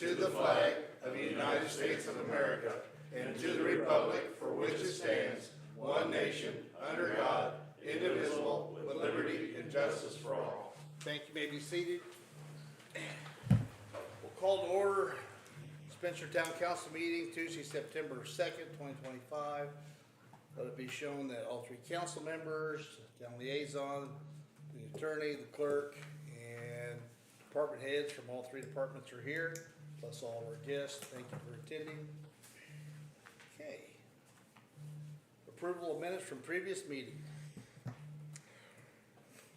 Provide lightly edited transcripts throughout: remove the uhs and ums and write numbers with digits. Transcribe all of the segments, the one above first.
to the flag of the United States of America and to the republic for which it stands, one nation, under God, indivisible, with liberty and justice for all. Thank you. May be seated. We'll call to order Spencer Town Council meeting Tuesday, September 2nd, 2025. Let it be shown that all three council members, town liaison, the attorney, the clerk, and department heads from all three departments are here, plus all of our guests. Thank you for attending. Okay. Approval of minutes from previous meeting.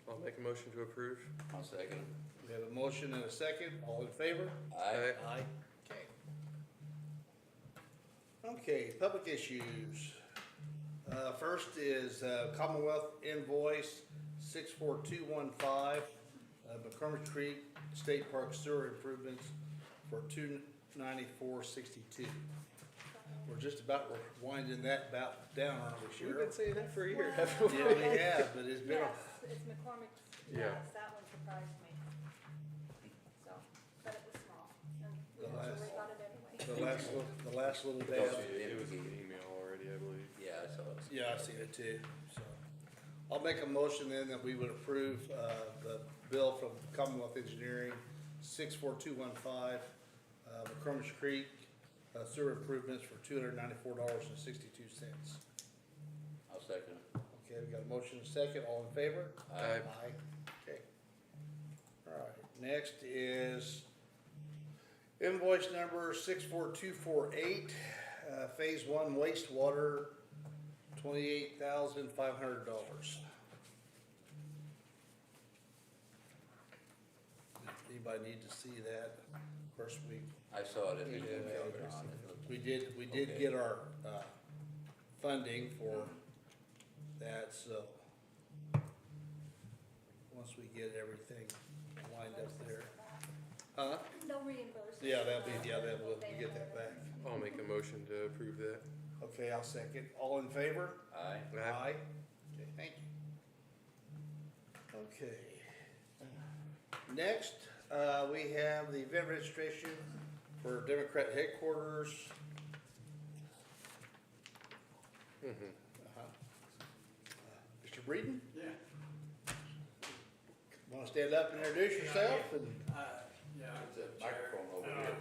I'll make a motion to approve. I'll second. We have a motion and a second. All in favor? Aye. Aye. Okay. Okay, public issues. First is Commonwealth invoice 64215, McCormick Creek State Park sewer improvements for $294.62. We're just about winding that about down, aren't we, We've Sheriff? been saying that for a year, Well, haven't we? Yeah, we have, but it's been, Yes, it's McCormick's, Yeah. yes, that one surprised me. So, but it was small, and The we last- got it anyway. the last little Don't dab. see It was it. an email already, I believe. Yeah, I saw it. Yeah, I seen it too, so. I'll make a motion then that we would approve, the bill from Commonwealth Engineering, 64215, McCormick Creek, sewer improvements for $294.62. I'll second. Okay, we got a motion and a second, all in favor? Aye. Okay. All right, next is invoice number 64248, phase one wastewater, $28,500. Anybody need to see that? Of course, I saw it in the Yeah. email. we did Okay. get our, funding for that, so. Once we get everything lined up there. Huh? No reimbursement. Yeah, we'll get that back. I'll make a motion to approve that. Okay, I'll second. All in favor? Aye. Aye. Okay, thank you. Okay. Next, we have the event registration for Democrat headquarters. Mhm. Mr. Breeden, Yeah, wanna stand up and introduce yourself? And yeah. There's a microphone over here.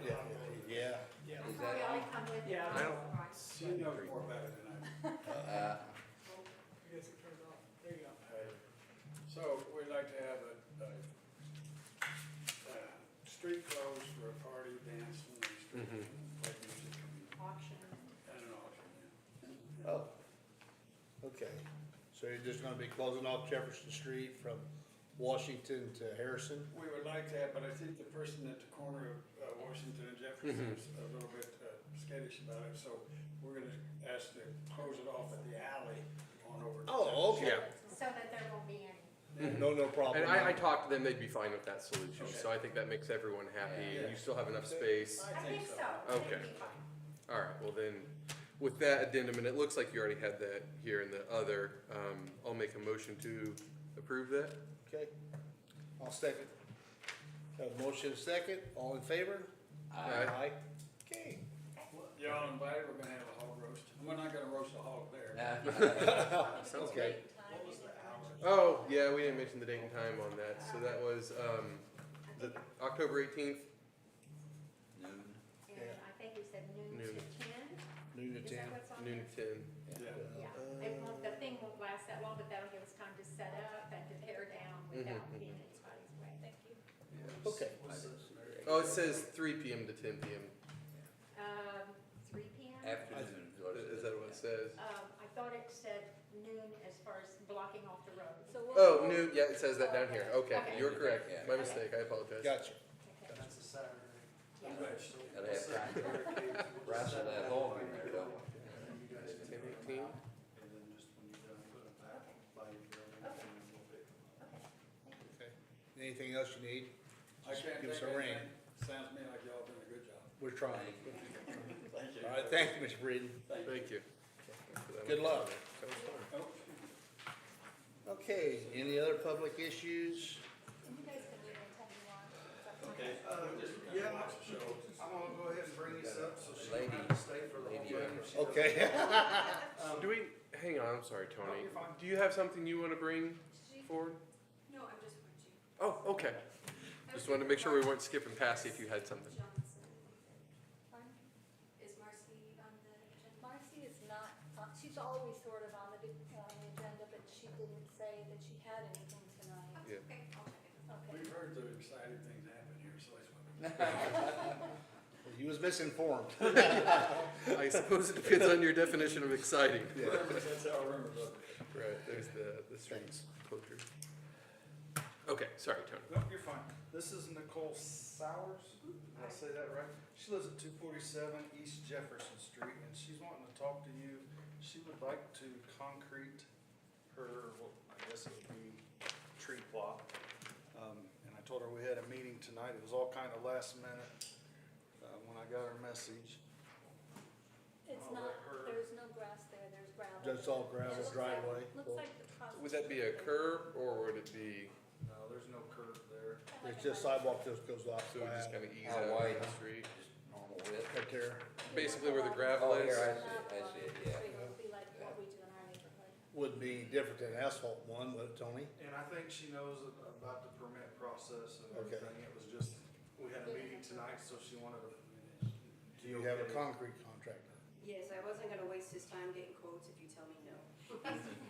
Yeah, Yeah. Is that on? Come with Yeah, me. I don't see no more better than I. Uh, I guess it turned off. There you go. So we'd like to have a street closed for a party, dance on the street, Mhm. play music Auction. and an auction, yeah. oh, okay. So you're just gonna be closing off Jefferson Street from Washington to Harrison? We would like to have, but I think the person at the corner of Washington and Jefferson is a little bit skittish about it, so we're gonna ask to close it off at the alley on over. to Oh, okay. Yeah. So that there won't be any. No problem. And I talked to them, they'd be fine with that solution, Okay. so I think that makes everyone happy. Yeah. You still have enough space. I think so. Okay. It'll be fine. All right, well then, with that addendum, and it looks like you already had that here in the other, I'll make a motion to approve that. Okay, I'll second. Have a motion and a second, all in favor? Aye. Okay. You're all invited, we're gonna have a hog roast. We're not gonna roast a hog there. Sounds Okay. Date and time, you know. Oh, yeah, we didn't mention the date and time on that, so that was, October 18th. Noon. And I think you said noon Noon. to 10? Noon to Is 10. that what's on Noon there? to 10. Yeah. Yeah, it won't, the thing won't last that long, but that'll give us time to set up and to tear down without Mhm, being anybody's way. Thank you. Okay. Oh, it says 3 p.m. to 10 p.m. 3 p.m.? Afternoon. Is that what it says? I thought it said noon as far as blocking off the road. So Oh, noon, yeah, it says that down here. Okay, Okay. you're correct. Yeah. My mistake, I apologize. Gotcha. Okay. That's a Saturday. Yeah. Gotta have time to wrestle that hog in there, though. 10:18. And then just when you're done, put it back, by your building, and then we'll pick them up. Okay. Anything else you need? I can't Give us think a of ring. anything. Sounds to me like y'all doing a good job. We're trying. Thank you. All right, thank you, Mr. Breeden. Thank you. Good luck. That was fun. Oh. Okay, any other public issues? You guys can leave and tell me why. Okay, yeah, I'm I'm gonna go ahead and bring this up, so she Lady- don't have to stay for the whole lady thing. if she Okay. doesn't. Do we, hang on, I'm sorry, No, Tony. you're fine. Do you have something you wanna bring forward? No, I'm just watching. Oh, okay. Just wanted to make sure we weren't skipping past you if you had something. Johnson. Is Marcy on the agenda? Marcy is not, she's always sort of on the agenda, but she didn't say that she had anything tonight. Yeah. Okay, I'll check it. Okay. We've heard the exciting things happen here, so it's what. You was misinformed. I suppose it depends on your definition of exciting. Yeah. That's how I remember it. Right, there's the streets closure. Okay, sorry, Tony. No, you're fine. This is Nicole Sowers, did I say that right? She lives at 247 East Jefferson Street, and she's wanting to talk to you. She would like to concrete her, well, I guess it would be tree plot. And I told her we had a meeting tonight. It was all kind of last minute, when I got her message. It's I'll not, let her- there's no grass there, there's gravel. Just all gravel It looks driveway. Looks like the cross. Would that be a curb or would it be, No, there's no curb there. It's just sidewalk just goes off so it would just flat kinda ease How out wide? the street? Just normal width. right there. Basically where the gravel Oh, is? here, I see it, yeah. It would be like what we do in our neighborhood. Would be different than asphalt one, would it, Tony? And I think she knows about the permit process and Okay. everything. It was just, we had a meeting tonight, so she wanted to. Do you have a concrete contractor? Yes, I wasn't gonna waste his time getting quotes if you tell me no.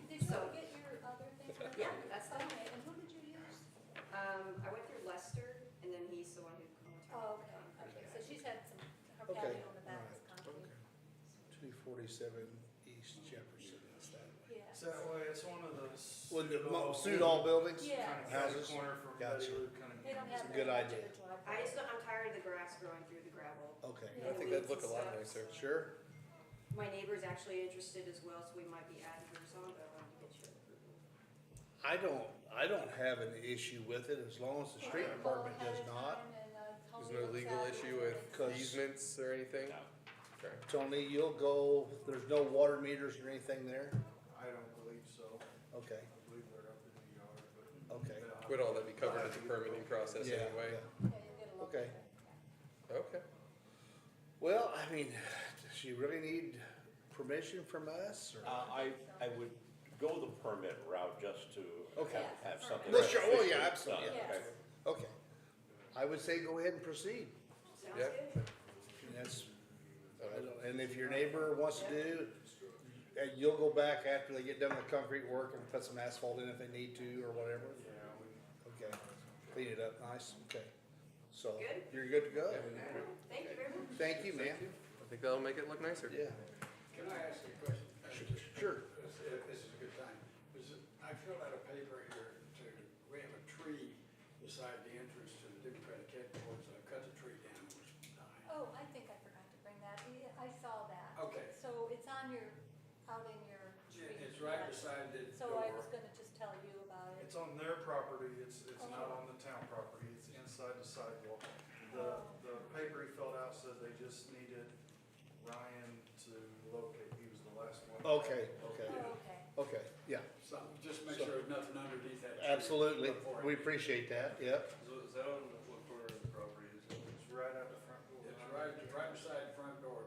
Did you So- get your other thing? Yeah, that's fine. Okay, and who did you use? I went through Lester, and then he's the one who Oh, contacted. okay, so she's had some, her Okay. patio on the back is concrete. 247 East Jefferson, that's that way. Yeah. So that way, it's one of the. Would the Sudol buildings? Yeah. Kind of Houses? corner from Gotcha. Betty Lou, kind of. They don't have a very good much of idea. a driveway. I just, I'm tired of the grass growing through the gravel. Okay, I think that'd look a lot nicer. sure. My neighbor's actually interested as well, so we might be adding hers on, but I wanted to get your approval. I don't have an issue with it as long as the street department does not. There's no legal issue with 'Cause- easements or anything? Okay. Tony, you'll go, there's no water meters or anything there? I don't believe so. Okay, I believe they're up in the yard, but. okay. Would all that be covered at the permitting process Yeah, anyway? yeah. Yeah, you get a look Okay. at it. Okay. Well, I mean, does she really need permission from us or? I would go the permit route just to Okay. have something. Well, sure, well, officially yeah, absolutely, done, yeah. Yes. Okay. I would say go ahead and proceed. Sounds Yeah. good? And that's, and if your neighbor wants to do, you'll go back after they get done with concrete work and put some asphalt in if they need to or whatever. Yeah, we. Okay, clean it up nice, okay. So, Good. you're good to go? Thank you very much. Thank you, man. I think that'll make it look nicer. Yeah, Can I ask you a question? sure. This is a good time. I filled out a paper here we have a tree beside the entrance to the Democratic headquarters. I cut the tree down, it was dying. Oh, I think I forgot to bring that. I saw that. Okay. So it's on your, out in your tree. It's right Yeah. beside the So I was door. gonna just tell you about it. It's on their property, it's Oh. not on the town property, it's inside the sidewalk. Oh. The paper he filled out said they just needed Ryan to locate, he was the last one. Okay, okay, Oh, okay. okay, yeah, So just make sure there's nothing underneath that tree. absolutely. before We it- appreciate that, yep. Is that on what corner of the property is it? It's right out the front door. It's right beside the front door.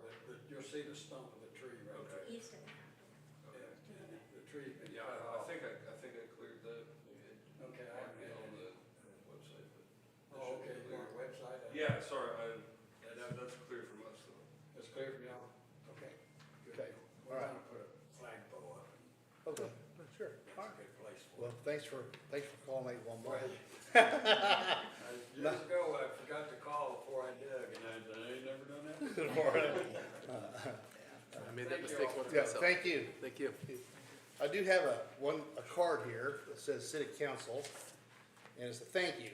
You'll see the stump of the tree right there. East of the Yeah, and the tree. Yeah, I think I cleared that. Okay, I haven't had On any. the website, but. Oh, okay, on our website. Yeah, sorry, that's clear from us, though. It's clear from y'all? Okay. good. Okay, We're all right. gonna put a flagpole up. Okay, sure. That's a good place for Well, it. thanks for calling 811. Years ago, I forgot to call before I dug, and I ain't never done that. I made that Thank you mistake all. once Yeah, myself. thank you. Thank you. I do have a card here that says City Council, and it's a thank you.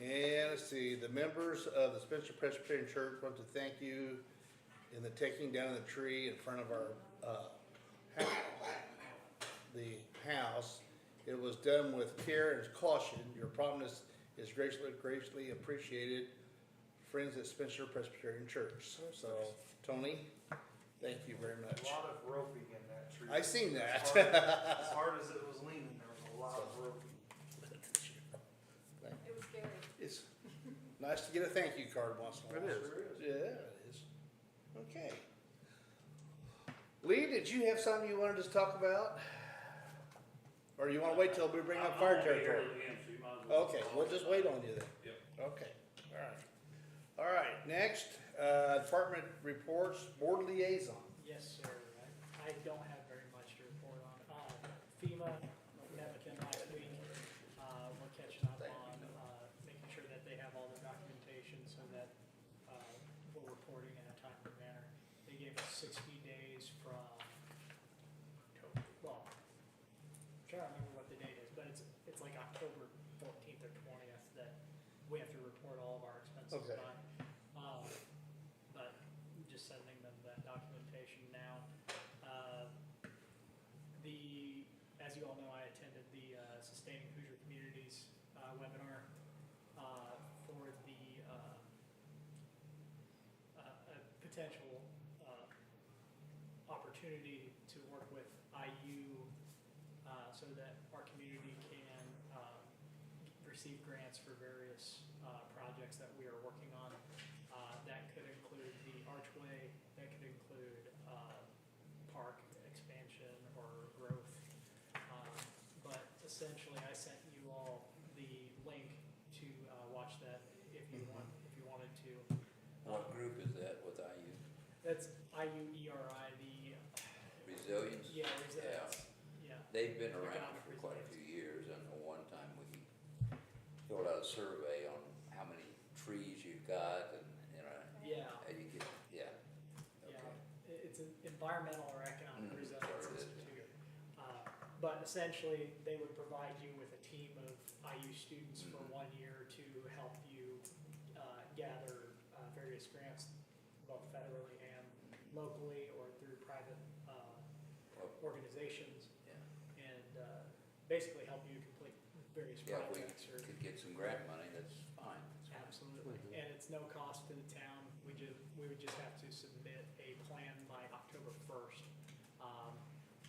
And let's see, the members of the Spencer Presbyterian Church want to thank you in the taking down of the tree in front of our, the house. It was done with care and caution. Your promptness is graciously appreciated. Friends at Spencer Presbyterian Church. So, Tony, thank you very much. A lot of roping in that tree. I seen that. As hard as it was leaning, there was a lot of roping. It was scary. It's, Nice to get a thank you card once in a while. It is. Yeah, it is. Okay. Lee, did you have something you wanted to talk about? Or you wanna wait till we bring up fire territory? Okay, we'll just wait on you then. Yep. Okay, alright. Alright, next, department reports, board liaison. Yes, sir. I don't have very much to report on. FEMA, met with them last week. We're catching up on, making sure that they have all the documentation so that, we're reporting in a timely manner. They gave us 60 days from, well, I'm trying to remember what the date is, but it's like October 14th or 20th that we have to report all of our expenses Okay. by. But just sending them that documentation now. As you all know, I attended the Sustaining Hoosier Communities webinar for the a potential opportunity to work with IU so that our community can receive grants for various projects that we are working on. That could include the archway, that could include park expansion or growth. But essentially, I sent you all the link to watch that if you wanted to. What group is that with IU? That's IUERI, the Resilience? yeah, resilience. Yeah. They've been around Economic for quite a resilience. few years, and at one time we filled out a survey on how many trees you've got, and, you know, Yeah. how you get, yeah. Yeah, Okay. it's an environmental or economic Mhm, resilience sorry, it is. institute. But essentially, they would provide you with a team of IU students for Mhm. 1 year to help you gather various grants, both federally and locally or through private Well, organizations, yeah. and basically help you complete various Yeah, if we projects or. could get some grant money, that's fine. Absolutely, and it's no cost to the town, we would just have to submit a plan by October 1st.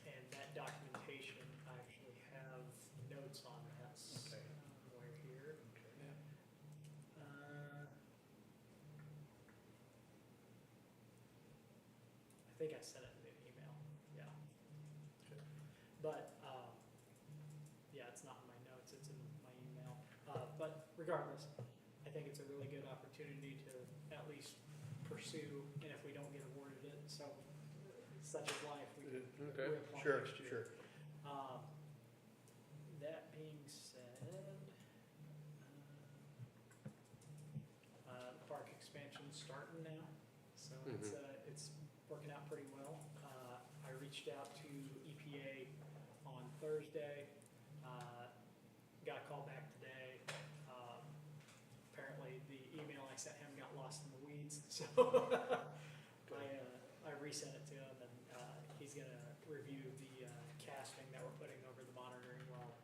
And that documentation, I actually have notes on that somewhere here. I think I sent it in an email, yeah. But, yeah, it's not in my notes, it's in my email. But regardless, I think it's a really good opportunity to at least pursue, and if we don't get awarded it, so such is life, we can Okay. reapply Sure, next year. sure. That being said, the park expansion's starting now, so it's working out pretty well. I reached out to EPA on Thursday, got a call back today. Apparently the email I sent him got lost in the weeds, so I resent it to him, and he's gonna review the casting that we're putting over the monitoring well.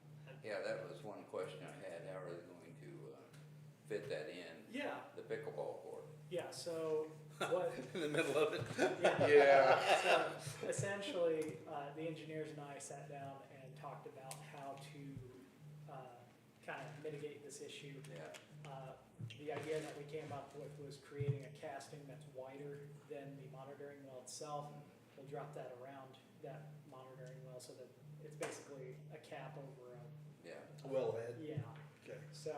Yeah, that was one question I had, how are they going to fit that in, Yeah, the pickleball court? yeah, so what, In the middle of it. Yeah. so essentially, the engineers and I sat down and talked about how to kind of mitigate this issue. Yeah, The idea that we came up with was creating a casting that's wider than the monitoring well itself. We'll drop that around that monitoring well so that it's basically a cap over a, yeah. Wellhead. yeah. Okay. So,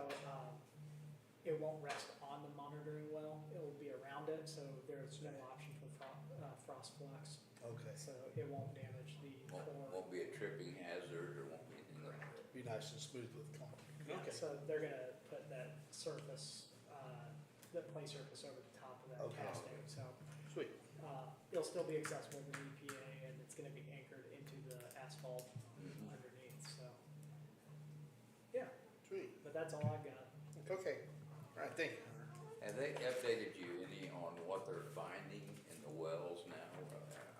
it won't rest on the monitoring well, it'll be around it, so there's no option for frost flux. Okay. So it won't damage the core. Won't be a tripping hazard, or won't be anything like that. Be nice and smooth with concrete. Yeah, Okay. so they're gonna put that surface, that play surface over the top of that Okay. casting, so, Sweet. it'll still be accessible to the EPA, and it's gonna be anchored into the asphalt Mhm. underneath, so. Yeah, Sweet. but that's all I've got. Okay. All right, thank you. Have they updated you any on what they're finding in the wells now?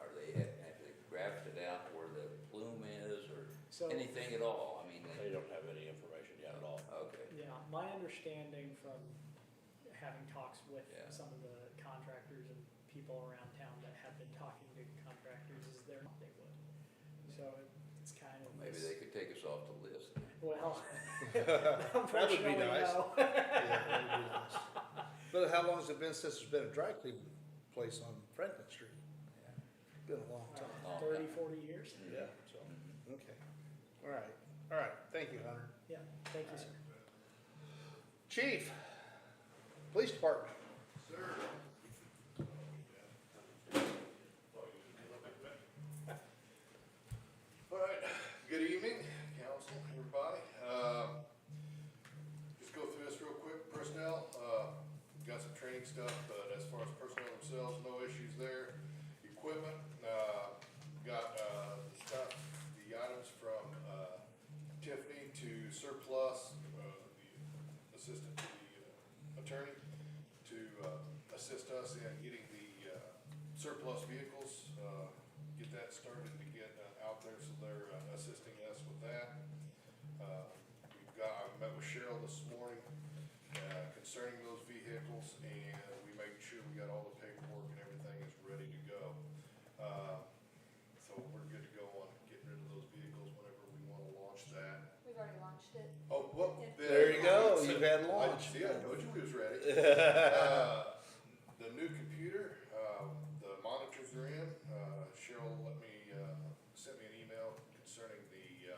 Are they, have they graphed it out where the plume is, or So, anything at all? I mean, They don't have any information yet at all. okay, yeah, my understanding from having talks with Yeah. some of the contractors and people around town that have been talking to contractors is they would. So it's kind of. maybe this- they could take us off the list. Well, That would be unfortunately, nice. no. Yeah, that would be nice. But how long has it been since there's been a dry cleaning place on Franklin Street? Been a long time. 30, 40 years? Yeah, so, okay. All right, thank you, Hunter. Yeah, thank you, sir. Chief, Police Department. All right, good evening, council, everybody. Just go through this real quick. Personnel, got some training stuff, but as far as personnel themselves, no issues there. Equipment, got the stuff, the items from Tiffany to surplus, the assistant to the attorney to assist us in getting the surplus vehicles, get that started to get out there, so they're assisting us with that. I met with Cheryl this morning concerning those vehicles, and we made sure we got all the paperwork and everything is ready to go. So we're good to go on getting rid of those vehicles whenever we want to launch that. We've already launched it. Oh, well, There you go, you've had lunch. See, I told you we was ready. The new computer, the monitors are in. Cheryl sent me an email concerning the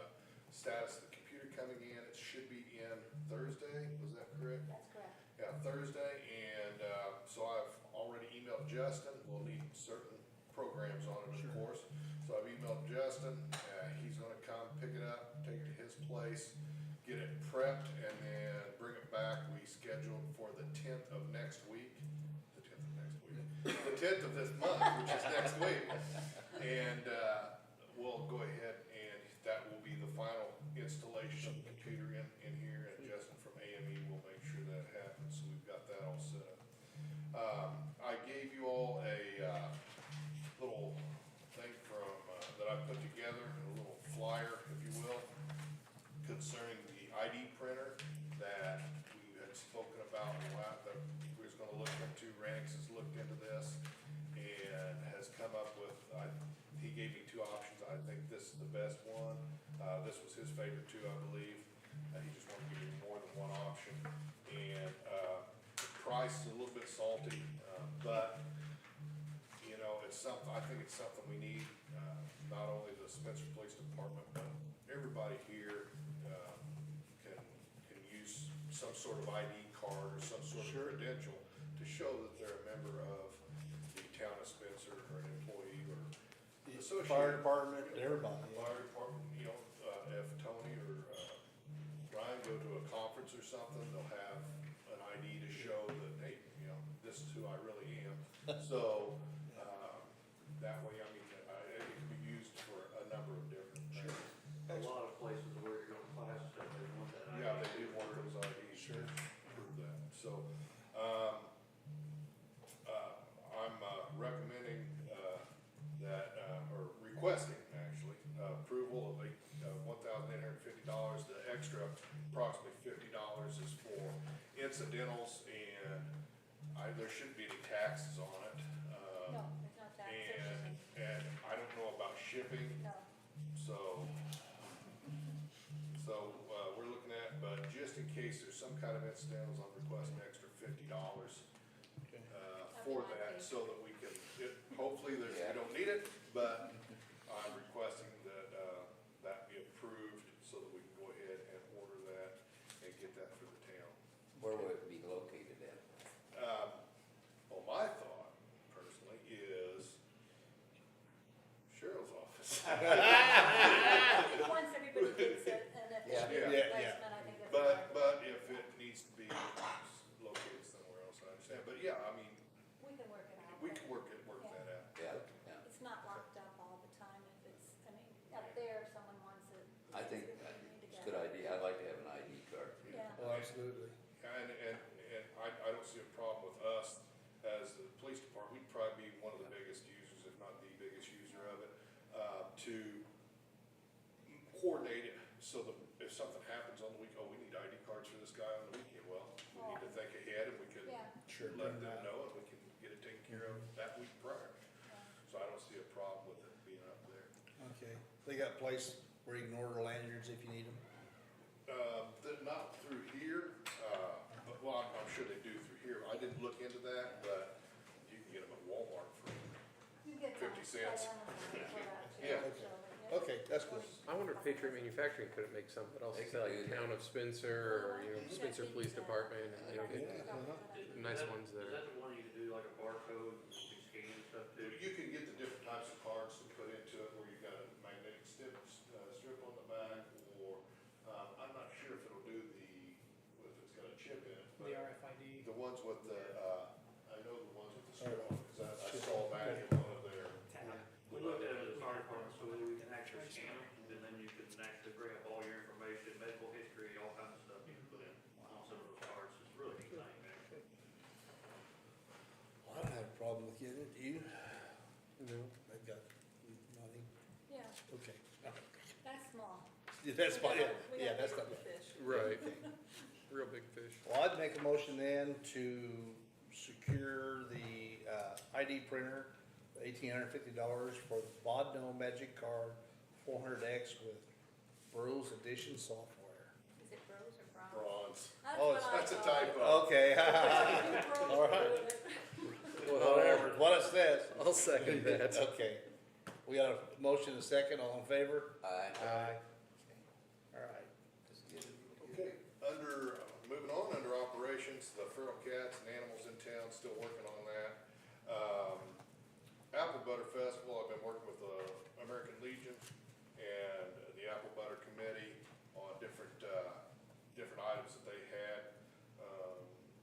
status of the computer coming in. It should be in Thursday, was that correct? That's correct. Yeah, Thursday, and so I've already emailed Justin. We'll need certain programs on it, of course. So I've emailed Justin. He's gonna come pick it up, take it to his place, get it prepped, and then bring it back. We scheduled for the 10th of next week. The 10th of next week. The 10th of this month, which is next week. And we'll go ahead and that will be the final installation of the computer in here. And Justin from AME will make sure that happens. So we've got that all set up. I gave you all a little thing from that I put together, a little flyer, if you will, concerning the ID printer that we had spoken about a lot, that we was gonna look into. Ranix has looked into this and has come up with, he gave me two options. I think this is the best one. This was his favorite too, I believe. He just wanted to give me more than one option. And, the price is a little bit salty, but, you know, it's something, I think it's something we need, not only the Spencer Police Department, but everybody here, can use some sort of ID card or some sort of credential to show that they're a member of the town of Spencer or an employee or associate. Fire department, everybody. Fire department, you know, if Tony or Ryan go to a conference or something, they'll have an ID to show that, hey, you know, this is who I really am. So, that way, I mean, it can be used for a number of different things. A lot of places where you're going to class, they want that. Yeah, they do want those IDs. Sure. Prove that. So, I'm recommending that, or requesting actually, approval of $1,850. The extra, approximately $50 is for incidentals, and there shouldn't be any taxes on it. No, there's not that. And I don't know about shipping, No. so we're looking at, but just in case there's some kind of incidentals, I'm requesting an extra $50 for that, so that we can, hopefully we don't need it, but I'm requesting that, that be approved so that we can go ahead and order that and get that for the town. Where would it be located at? Well, my thought personally is Cheryl's office. Once everybody gets it and if Yeah. it's Yeah. replacement, I think that's. But if it needs to be located somewhere else, I understand. But yeah, I mean, We can work it out. we can work that out. Yeah, yeah. It's not locked up all the time if it's, I mean, up there, if someone wants it. I think we need to it's get a good it. idea. I'd like to have an ID card. Yeah. Oh, absolutely. And I don't see a problem with us as the police department. We'd probably be one of the biggest users, if not the biggest user of it, to coordinate it so that if something happens on the week, we need ID cards for this guy on the weekend. Well, we need to think ahead and we can Yeah. Sure. let them know and we can get it taken care of that week prior. Yeah. So I don't see a problem with it being up there. Okay, they got a place where you can order lanyards if you need them? Not through here, but, well, I'm sure they do through here. I didn't look into that, but you can get them at Walmart for You get 50 cents. Yeah. Okay, that's cool. I wonder if Patriot Manufacturing couldn't make something else, They say like could do that. Town of Spencer, or, you know, Spencer Police Department, you know, get nice ones Is there. that the one you can do like a barcode, you scan and stuff too? You can get the different types of cards to put into it, where you've got a magnetic strip on the back, or, I'm not sure if it'll do if it's got a chip in it, The but RFID the ones with the, I know the ones with the strip on, because I saw that in one of their. tab. We looked at it as a fire department, so we can actually scan them, and then you can actually bring up all your information, medical history, all kinds of stuff you can put in on some of those cards. It's a really neat thing, actually. Well, I don't have a problem with getting it, do you? No. I've got money, Yeah, okay. that's small. Yeah, that's fine, We got yeah, that's not bigger bad. fish. Right. Real big fish. Well, I'd make a motion then to secure the, ID printer, $1,850 for the Vodno Magic Card 400X with Bros Edition software. Is it Bros or Bronze? Bronze. That's Oh, what I That's a thought. typo. Okay. Bros All right. do it. Whatever, what it says. I'll second that. Okay. We got a motion and a second, all in favor? Aye. All right. Just get it. Okay, moving on, under operations, the feral cats and animals in town, still working on that. Apple Butter Festival, I've been working with the American Legion and the Apple Butter Committee on different items that they had.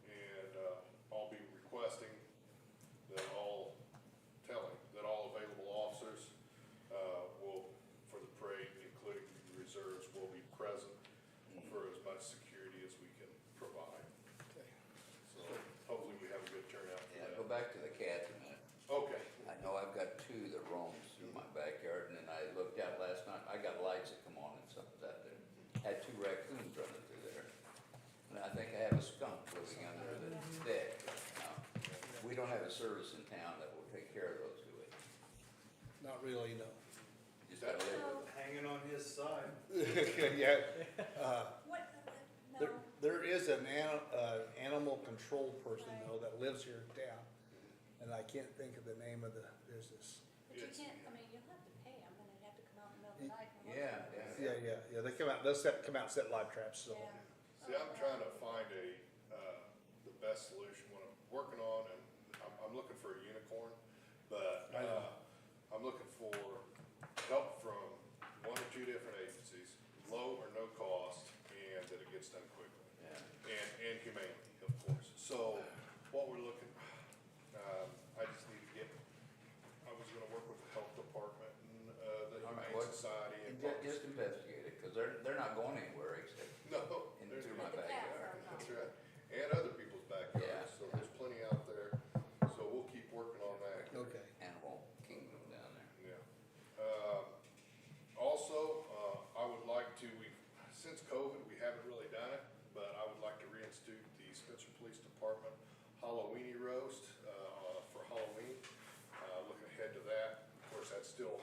And I'll be requesting that all available officers for the parade, including the reserves, will be present for as much security as we can provide. So hopefully we have a good turnout for Yeah, that. go back to the cats a minute. Okay. I know I've got two that roams through my backyard, and then I looked out last night, I got lights that come on and something's out there. Had two raccoons running through there. And I think I have a skunk living under the deck. Now, we don't have a service in town that will take care of those, do we? Not really, no. Just out there. Hanging on his side. Yeah, What, there, no, there is an animal control person though that lives here in town, and I can't think of the name of the business. but you Yes. can't, I mean, you'll have to pay them, and they'd have to come out in the middle of the night. and look Yeah, for them. Yeah, they come out, come out and set live traps, so. Yeah. See, I'm trying to find the best solution, what I'm working on, and I'm looking for a unicorn, but, I know. I'm looking for help from one or two different agencies, low or no cost, and that it gets done quickly. Yeah. And humanely, of course. So what we're looking, I just need to I was gonna work with the health department and, the All right, Humane what- Society and. Just investigate it, cause they're not going anywhere except No, in there's through my But the cats backyard. are not. That's right. And other people's backyards, Yeah. so there's plenty out there. So we'll keep working on that. Okay. Animal kingdom down there. Yeah. Also, I would like to, since COVID, we haven't really done it, but I would like to reinstitute the Spencer Police Department Halloweeny roast, for Halloween. Looking ahead to that. Of course, that's still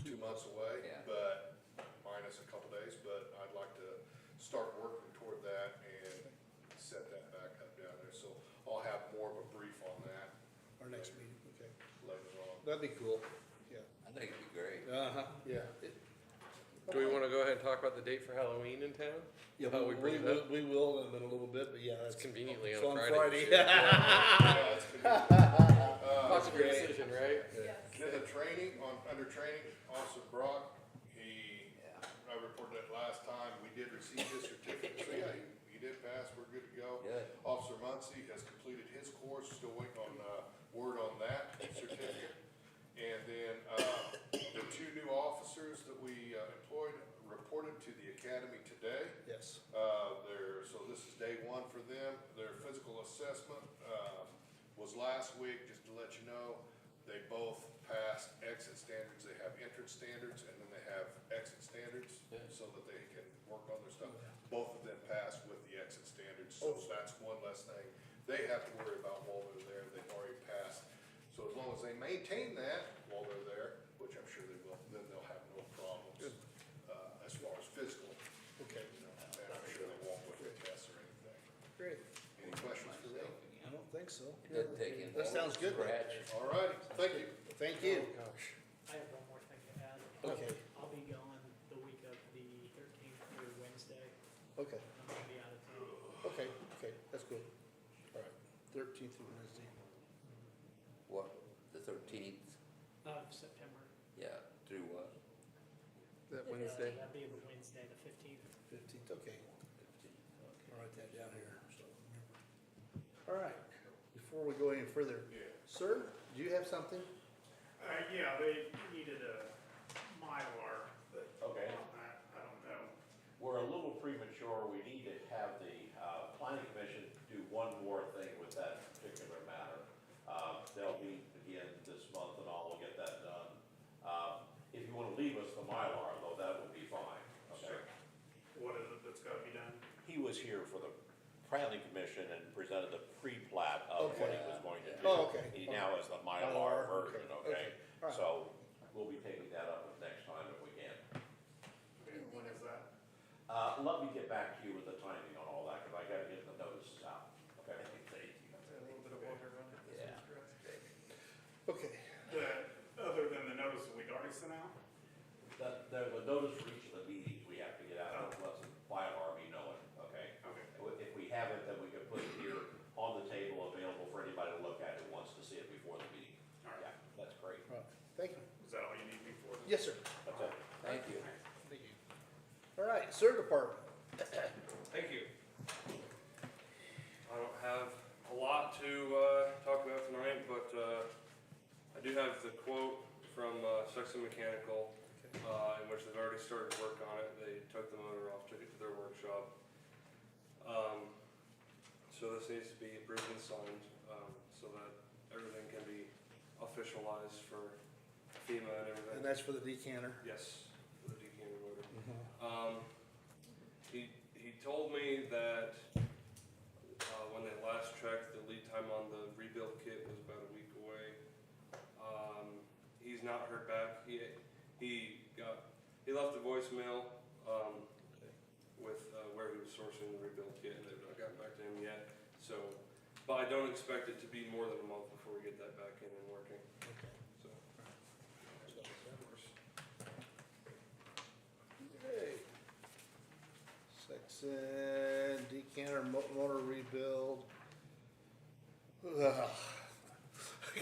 2 months away, Yeah. but minus a couple days, but I'd like to start working toward that and set that back up down there. So I'll have more of a brief on that Our next meeting, okay. later on. That'd be cool, yeah. I think it'd be great. Uh-huh, yeah. Do we wanna go ahead and talk about the date for Halloween in town? Yeah, How we bring it up? we will in a little bit, but yeah, It's that's. conveniently on So a on Friday. Friday. Yeah, it's convenient. Possible decision, right? Yes. Then the training, under training, Officer Brock, Yeah. I reported it last time, we did receive his certificate, so yeah, he did pass, we're good to go. Good. Officer Muncy has completed his course, still waiting on, word on that certificate. And then, the two new officers that we, employed reported to the academy today. Yes. So this is day one for them. Their physical assessment, was last week, just to let you know. They both passed exit standards. They have entrance standards and then they have exit standards so that they can work on their stuff. Both of them passed with the exit standards, so that's one less thing they have to worry about while they're there. They've already passed. So as long as they maintain that while they're there, which I'm sure they will, then they'll have no problems, as far as physical. Okay. And I'm sure they won't with the tests or anything. Great. Any questions for me? Myself think so. It doesn't take any. That sounds good. Scratch. All right, thank you. Thank you. I have one more thing to add. Okay. I'll be gone the week of the 13th through Wednesday. Okay, I'm gonna be out of town. okay, that's good. All right, 13th through Wednesday. What, the 13th? Of September. Yeah, through what? That Wednesday? That'd be the Wednesday, the 15th. 15th, okay. I'll write that down here, so remember. All right, before we go any further, sir, do you have something? Yeah, they needed a Mylar, but Okay, I don't know. we're a little premature, we need to have the, planning commission do one more thing with that particular matter. They'll meet again this month and all, we'll get that done. If you wanna leave us the Mylar, though, that would be fine, okay? What is it that's gotta be done? He was here for the planning commission and presented the pre-plat of what he was going to do. Oh, okay. He now has the Mylar, Mylar okay, version, okay, okay? all right. So, we'll be taking that up next time if we can. Okay, when is that? Let me get back to you with the timing on all that, cause I gotta get the notices out, okay? A little bit of water on it. Yeah. Okay, Other than the notice that we'd already sent out? There's a notice for each of the meetings we have to get out, let the Mylar be known, okay? Okay. If we have it, then we can put it here on the table, available for anybody to look at who wants to see it before the meeting. All right. Yeah, that's great. all right, thank you. Is that all you need me for? Yes, sir. That's it. Thank you. Thank you. All right, sir department. Thank you. I don't have a lot to talk about tonight, but I do have the quote from Sexton Mechanical, in which they've already started work on it. They took the motor off, took it to their workshop. So this needs to be approved and signed, so that everything can be officialized for FEMA and everything. And that's for the decanter. Yes, for the decanter motor. He told me that, when they last checked, the lead time on the rebuild kit was about a week away. He's not heard back. He left a voicemail, with, where he was sourcing the rebuild kit, and they've not gotten back to him yet. So, but I don't expect it to be more than a month before we get that back in and working, Okay. so. Okay. Sexton decanter motor rebuild. Ugh.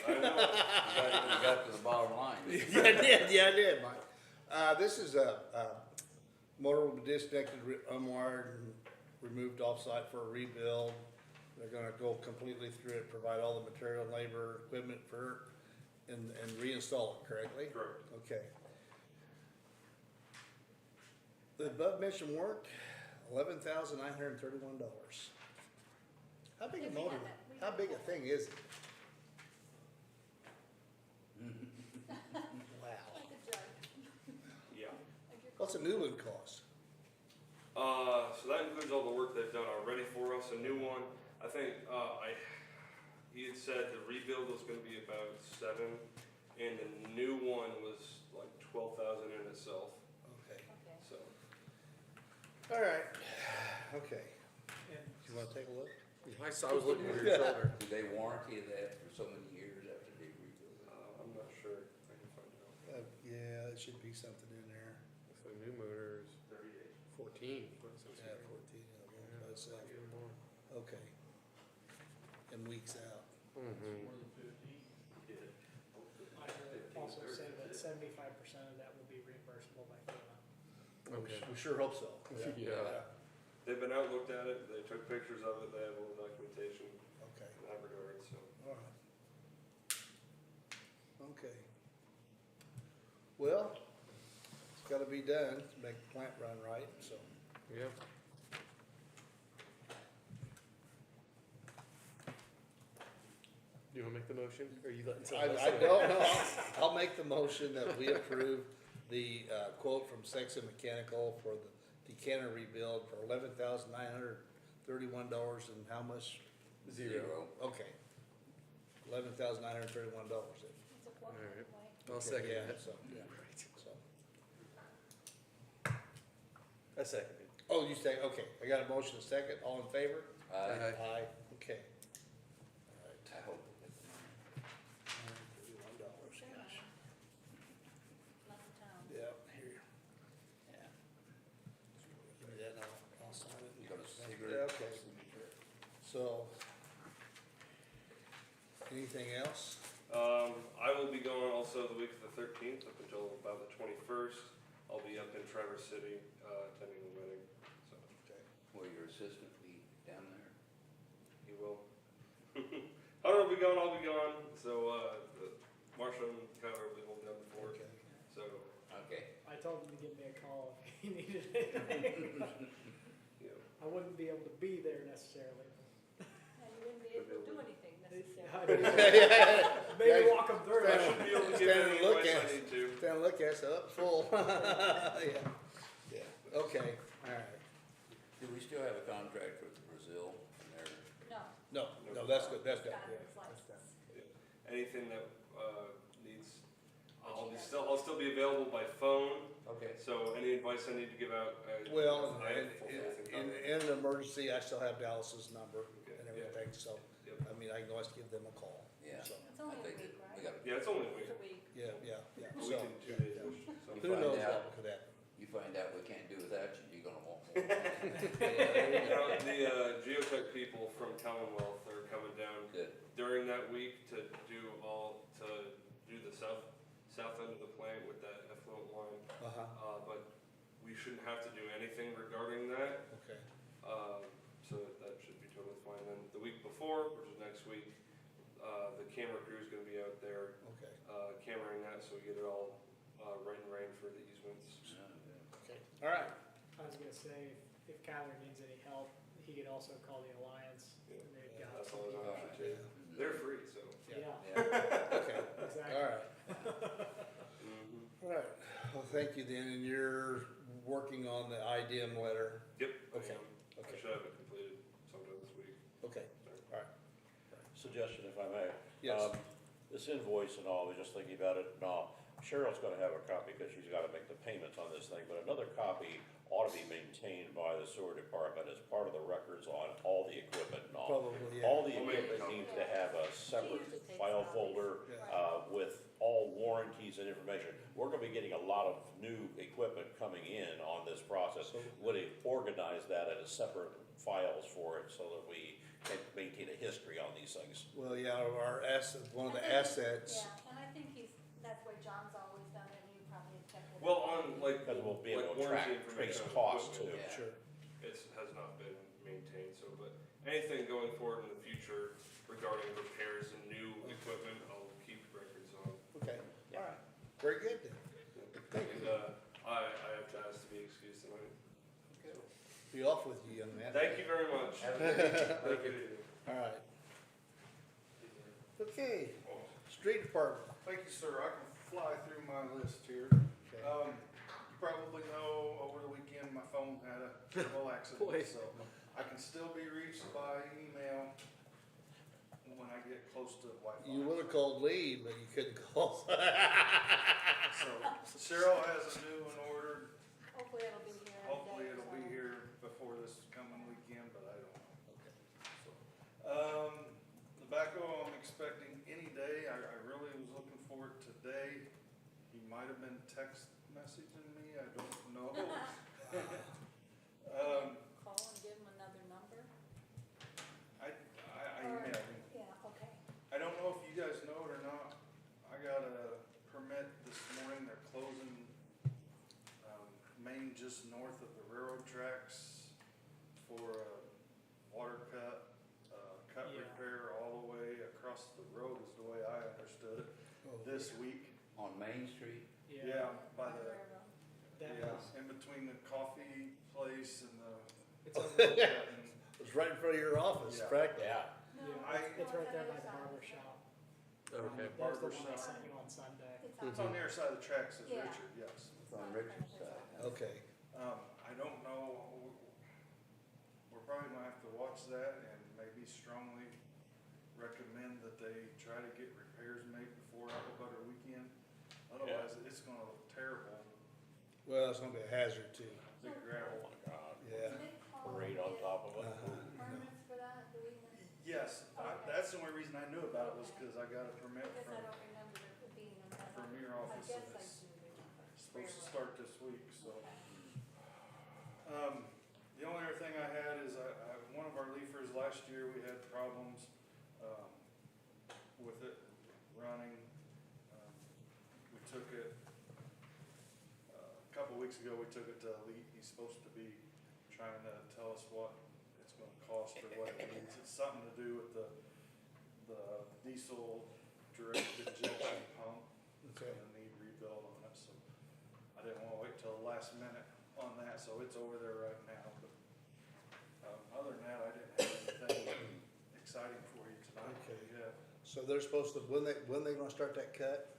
I know, you got to the bottom line. Yeah, I did, Mike. This is a motor will be disconnected, unwired, and removed offsite for a rebuild. They're gonna go completely through it, provide all the material, labor, equipment for, and reinstall it correctly? Correct. Okay. The above mentioned work, $11,931. How big a Yeah, we motor, have that. We how have big a that. thing is it? Wow. Like a jug. Yeah. Like your What's a new one cost? So that includes all the work they've done already for us. A new one, I think, he had said the rebuild was gonna be about 7, and the new one was like 12,000 in itself, Okay. Okay. so. All right, okay. And You wanna take a look? I saw, I was looking over your shoulder. Do they warranty that for so many years after they rebuild it? I'm not sure, I can find out. Yeah, it should be something in there. So new motor is 30 days. 14. Yeah, 14, yeah, one by itself. Even more. Okay. And weeks out. Mhm. I will also say that 75% of that will be reimbursable by FEMA. Okay. We sure hope so. Yeah. They've been out, looked at it, they took pictures of it, they have all the documentation Okay, in that regard, so. all right. Okay. Well, it's gotta be done to make the plant run right, so. Yep. Do you wanna make the motion, or are you letting someone else? I don't know. I'll make the motion that we approve the quote from Sexton Mechanical for the decanter rebuild for $11,931 and how much? Zero. Okay. $11,931. It's a quote, All right. right? I'll second Yeah, that. so, yeah, so. I second it. Oh, you say, okay, I got a motion, a second, all in favor? Aye. Aye, okay. All right. anything else? I will be going also the week of the 13th up until about the 21st. I'll be up in Traverse City, attending the wedding, so Okay. Will your assistant be down there? he will. Hunter will be gone, I'll be gone, so, Marshall and Kyler will be holding down the fort, Okay. so, Okay. I told him to give me a call if he needed anything. you know. I wouldn't be able to be there necessarily. And you wouldn't be able to do anything necessarily. Maybe walk him through. I should be able to give Stand any and look advice at I need to. Stand and look at it, up full. Yeah, yeah, okay, all right. Do we still have a contract with Brazil and their, No, No, that's good, that's good. driver's Yeah, that's license. Anything that, needs, I'll still be available by phone, okay, so any advice I need to give out, Well, I and have full faith in in an emergency, I still have Dallas's number Okay. and everything, so, Yep. I mean, I can always give them a call. yeah. So, It's I only a think week, that right? we got, Yeah, it's only a week. It's a week. yeah. A So, week and 2 days. So who find knows out. what could happen? you find out we can't do without you, you're gonna want more. The geotech people from Commonwealth are coming down Good. during that week to do the south end of the plant with that effluent line. But we shouldn't have to do anything regarding that, Okay, so that should be totally fine. Then the week before, which is next week, the camera crew is gonna be out there, okay, cameraing that, so we get it all, right in rain for the easements. okay, all right. I was gonna say, if Kyler needs any help, he could also call the Alliance. Yeah. And they've Yeah, got That's some all people. an option too. They're free, so. Yeah, Okay, exactly. all right, all right. Well, thank you then, and you're working on the IDM letter. Yep. I Okay, am. I okay. should have it completed sometime this week. Okay, all right. Suggestion if I may. Yes. This invoice and all, I was just thinking about it, now Cheryl's gonna have a copy because she's gotta make the payments on this thing, but another copy ought to be maintained by the sewer department as part of the records on all the equipment and all. Probably, yeah. All the I'll make a equipment copy. needs to have a separate usually takes file copies. folder, Yeah. with all warranties and information. We're gonna be getting a lot of new equipment coming in on this process. So- Would it organize that as separate files for it so that we can maintain a history on these things? Well, yeah, our asset, one of the I think- assets, Yeah, and I think that's the way John's always done it, and you probably have kept it. Well, on like, Because we'll be like able to warranty track, trace information on costs too. equipment, Yeah. sure. it has not been maintained, so, but anything going forward in the future regarding repairs and new equipment, I'll keep records on. Okay, all right, very good then. Thank And, you. I have to ask to be excused tonight. Okay. Be off with you, young man. Thank you very much. Have a good evening. Have a good evening. All right. Okay, street department. Thank you, sir. I can fly through my list here. Okay. You probably know over the weekend, my phone had a terrible accident, so I can still be reached by email when I get close to Wi-Fi. You would have called Lee, but you couldn't call. So Cheryl has a new one ordered. Hopefully it'll be here. in a day Hopefully or it'll so. be here before this coming weekend, but I don't know. Okay. So, the backhoe I'm expecting any day. I really was looking for it today. He might have been text messaging me, I don't know. Call and give him another number? I Or- emailed him. Yeah, okay. I don't know if you guys know it or not. I got a permit this morning. They're closing, Main just north of the railroad tracks for a water cut, cut Yeah. repair all the way across the road is the way I understood it this week. On Main Street, Yeah, by the, Railroad. That yeah, is, in between the coffee place and the it's over, railroad cut and It's right in front of your office, Yeah. practically. Yeah. No, yeah, it's right there by the on barber other shop. Okay. There's the Barber one I shop. sent you on Sunday. It's It's on the other side of the tracks as Yeah. Richard, yes. it's on Richard's side. Okay, I don't know, we're probably gonna have to watch that and maybe strongly recommend that they try to get repairs made before Apple Butter Weekend. Otherwise, it's gonna look terrible, well, it's gonna be a hazard too. big Oh gravel. my God. Yeah. Do they call Parade and on get top of it. permits for that, do we know? Yes, that's the only reason I knew about it was because I got a permit I guess I from, don't remember it being on that. from your I office, guess and I it's do remember. supposed to start this week, so. Okay. The only other thing I had is one of our leafers last year, we had problems, with it running. We took it, a couple weeks ago, we took it to Elite. He's supposed to be trying to tell us what it's gonna cost or what it needs. It's something to do with the diesel direct injection pump. It's Okay. gonna need rebuild on it, so I didn't wanna wait till the last minute on that, so it's over there right now. But other than that, I didn't have anything exciting for you tonight. Okay. Yeah. So they're supposed to, when they gonna start that cut?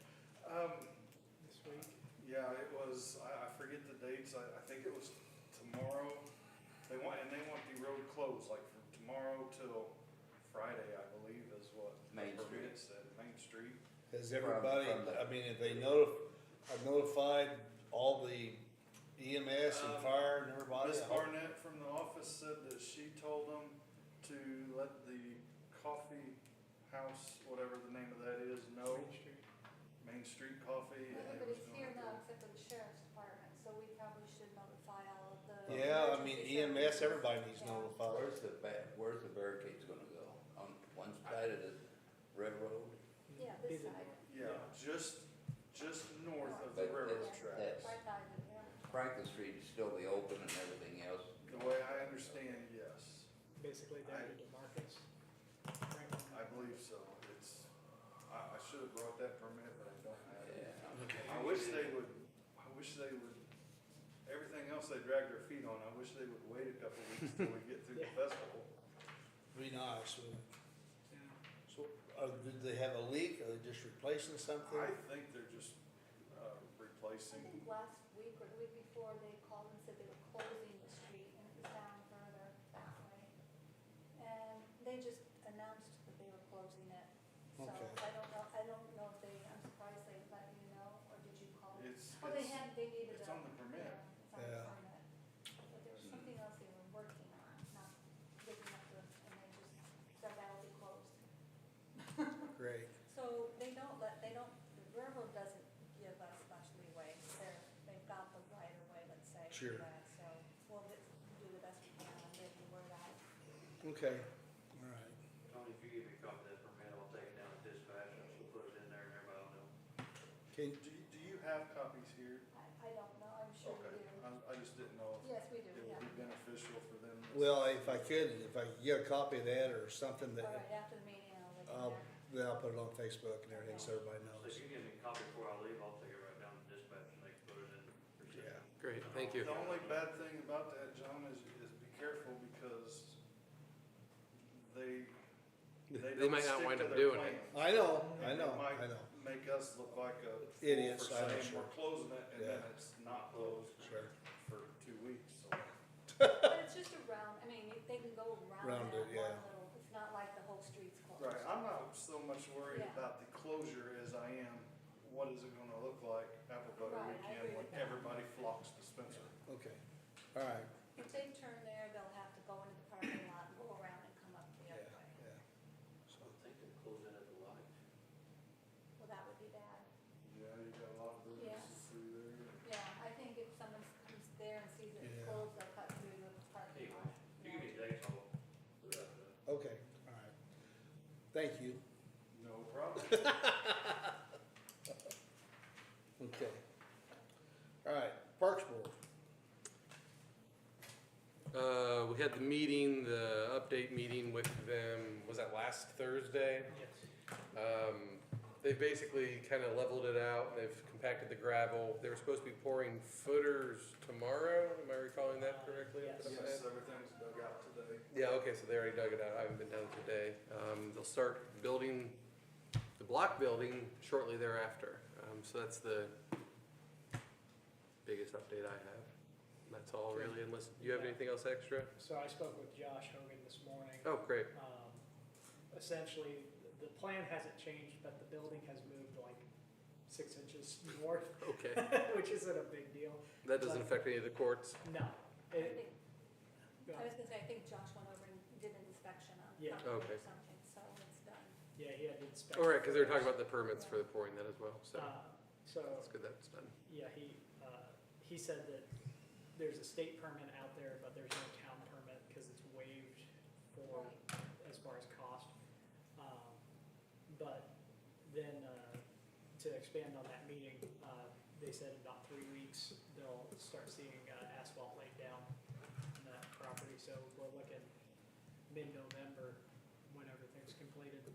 This week. Yeah, it was, I forget the dates, I think it was tomorrow. They want the road closed, like from tomorrow till Friday, I believe, is what the Main Street. permit said, Main Street. Has everybody, from the- I mean, have they have notified all the EMS and fire and everybody? Miss Barnett from the office said that she told them to let the coffee house, whatever the name of that is, know. Main Street. Main Street Coffee. and it was Everybody's here going now to- except for the sheriff's department, so we probably should notify all of the. Yeah, I mean, emergency EMS, services. everybody needs Yeah. notified. Where's the barricades gonna go? On one side of the railroad? Yeah, this Busy. side, Yeah, just north of the But railroad it's- tracks. that's- right by the, yeah. Franklin Street is still be open and everything else. The way I understand, yes. Basically, there to DeMarcus. Franklin. I believe so. I should have brought that permit, but I don't have it. Yeah. I wish they would, everything else they drag their feet on, I wish they would wait a couple weeks till we get through the Yeah. festival. Be nice, wouldn't it? Yeah. So, did they have a leak? Are they just replacing something? I think they're just I replacing, think last week or the week before, they called and said they were closing the street and it was down further that way. And they just announced that they were closing it. So Okay. I don't know if they, I'm surprised they let you know, or did you call? it's, Oh, they needed it's a. on the permit. Yeah, it's on the Yeah. permit. But there was something else they were working on, not looking up the, and they just said that'll be closed. Great. So they don't, the railroad doesn't give us much leeway. They've got the right of way, let's say. for Sure. that. So we'll do the best we can on getting the word out. Okay, all right. Tony, if you give me a copy of that permit, I'll take it down to dispatch, and she'll put it in there and everybody will know. Can, Do you have copies here? I don't know, I'm sure Okay, we do. I just didn't know if Yes, we do, it yeah. would be beneficial for them. well, if I could get a copy of that or something All that, right, after the meeting, I'll let you I'll, know. then I'll put it on Facebook and everything so everybody So knows. if you give me a copy before I leave, I'll take it right down to dispatch and they can put it in the system. Yeah. Great, thank you. The only bad thing about that, John, is be careful because they They don't might not stick wind to up their doing plan. it. I know, And it might I know. make us look like a fool Idiots, for I know, saying sure. we're closing it and then Yeah. it's not closed Sure. for 2 weeks, so. But it's just around, I mean, they can go around Round that it, yeah. one little, it's not like the whole street's closed. Right, I'm not so much worried Yeah. about the closure as I am, what is it gonna look like apple butter Right, I weekend agree when with that. everybody flocks to Spencer? Okay, all right, If they turn there, they'll have to go into the parking lot and go around and come up the yeah, other way. yeah. I would think they'd close it at the light. Well, that would be bad. Yeah, you got a lot of businesses Yes. through there. Yeah, I think if someone comes there and sees it Yeah. closed, they'll cut through the parking Anyway, lot. if you give me dates, I'll put it up to Okay, all right. Thank you. No problem. Okay. All right, Parks Board. We had the meeting, the update meeting with them, was that last Thursday? Yes. They've basically kind of leveled it out, they've compacted the gravel, they were supposed to be pouring footers tomorrow, am I recalling that correctly? Yes. Yes, everything's dug out today. Yeah, okay, so they already dug it out, I haven't been down today. They'll start building, the block building shortly thereafter, so that's the biggest update I have. That's all really, unless, you have anything else extra? So I spoke with Josh Hogan this morning. Oh, great, Essentially, the plan hasn't changed, but the building has moved like 6 inches north, okay. which isn't a big deal. That doesn't affect any of the courts? No. I It- think- I was gonna say, I think Josh went over and did an inspection on Yeah. something Okay. or something, so it's done. Yeah, he had to inspect. All right, because they were talking about the permits for the pouring that as well, so So, it's good that's done. yeah, he said that there's a state permit out there, but there's no town permit because it's waived for, as far as cost. But then, to expand on that meeting, they said in about 3 weeks, they'll start seeing asphalt laid down on that property, so we're looking mid-November when everything's completed.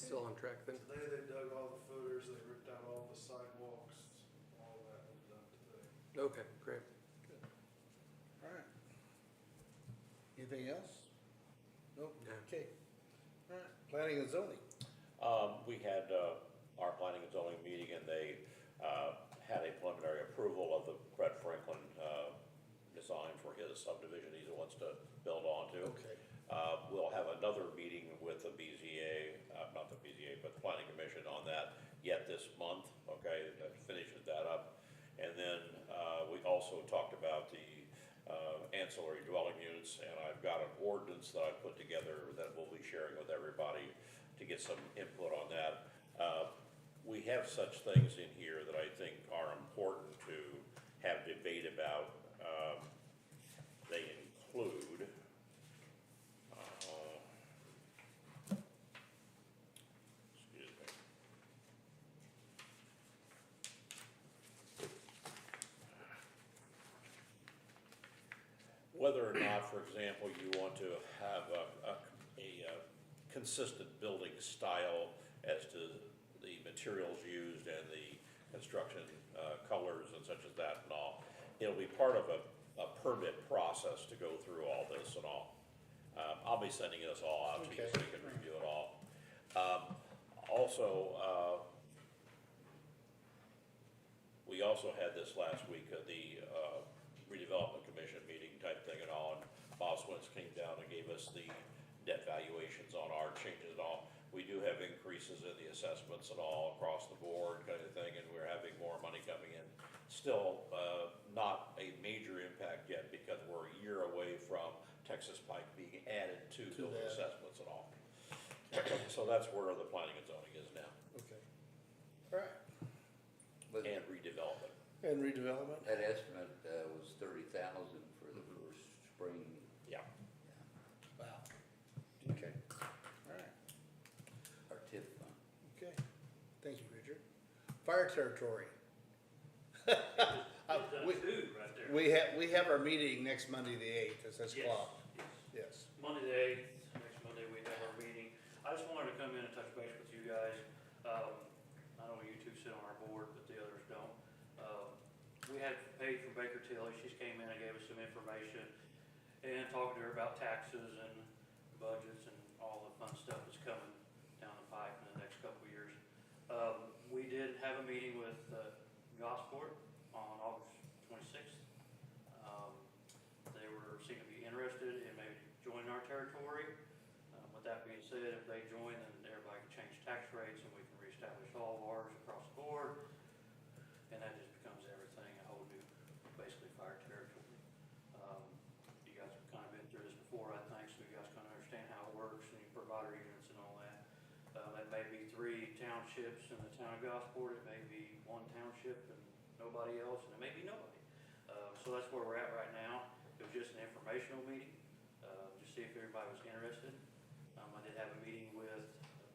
Still on track then? Today they dug all the footers, they ripped out all the sidewalks, all of that was done today. Okay, great. Alright. Anything else? Nope, No. okay. Alright, planning and zoning. We had, our planning and zoning meeting, and they, had a preliminary approval of the Brett Franklin, design for his subdivision he wants to build onto. Okay. We'll have another meeting with the BZA, not the BZA, but the Planning Commission on that yet this month, okay, that finishes that up. And then, we also talked about the, ancillary dwelling units, and I've got an ordinance that I put together that we'll be sharing with everybody to get some input on that. We have such things in here that I think are important to have debate about. They include, excuse me. Whether or not, for example, you want to have a consistent building style as to the materials used and the construction colors and such as that and all. It'll be part of a permit process to go through all this and all. I'll be sending this all out to you so you can review it all. We also had this last week at the redevelopment commission meeting type thing and all, and Bob Swins came down and gave us the debt valuations on our changes and all. We do have increases in the assessments and all across the board kind of thing, and we're having more money coming in. Still, not a major impact yet because we're a year away from Texas Pike being added to those that. assessments and all. So that's where the planning and zoning is now, Okay. Alright, But and redevelopment. and redevelopment? that estimate, was 30,000 for the first spring. Yeah. Wow. Okay, alright, Our TIF fund. okay. Thank you, Richard. Fire territory. We've done we- two right there. We have our meeting next Monday, the 8th, at 6 Yes, o'clock. yes. Yes. Monday the 8th, next Monday we have our meeting. I just wanted to come in and touch base with you guys. I know you two sit on our board, but the others don't. We had paid from Baker Tilly. She came in and gave us some information and talked to her about taxes and budgets and all the fun stuff that's coming down the pipe in the next couple of years. We did have a meeting with Gosport on August 26th. They seemed to be interested in maybe joining our territory. With that being said, if they join, then everybody can change tax rates and we can reestablish all of ours across the board. And that just becomes everything, a whole new, basically fire territory. You guys have kind of been through this before, I think, so you guys kind of understand how it works and your provider units and all that. That may be 3 townships in the town of Gosport, it may be 1 township and nobody else, and it may be nobody. So that's where we're at right now. It was just an informational meeting, just see if everybody was interested. I did have a meeting with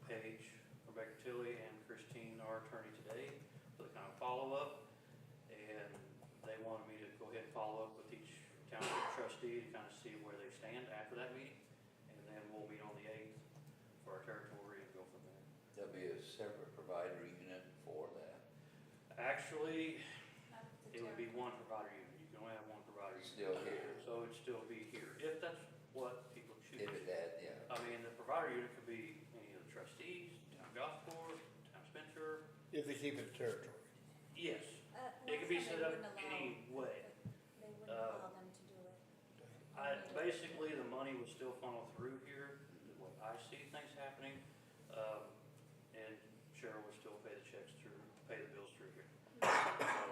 Paige from Baker Tilly and Christine, our attorney today, for the kind of follow-up. And they wanted me to go ahead and follow up with each township trustee to kind of see where they stand after that meeting. And then we'll meet on the 8th for our territory and go from there. There'll be a separate provider unit for that. Actually, Not the it would be 1 provider unit. You can only have 1 provider unit. Still here. So it'd still be here, if that's what people choose. If it had, yeah. I mean, the provider unit could be any of the trustees, town Gosport, town Spencer. If they keep it territory. Yes, Last it could be time set they up wouldn't allow- any way. They wouldn't allow them to do it. Basically, the money would still funnel through here, the way I see things happening. And Cheryl would still pay the checks through, pay the bills through here. The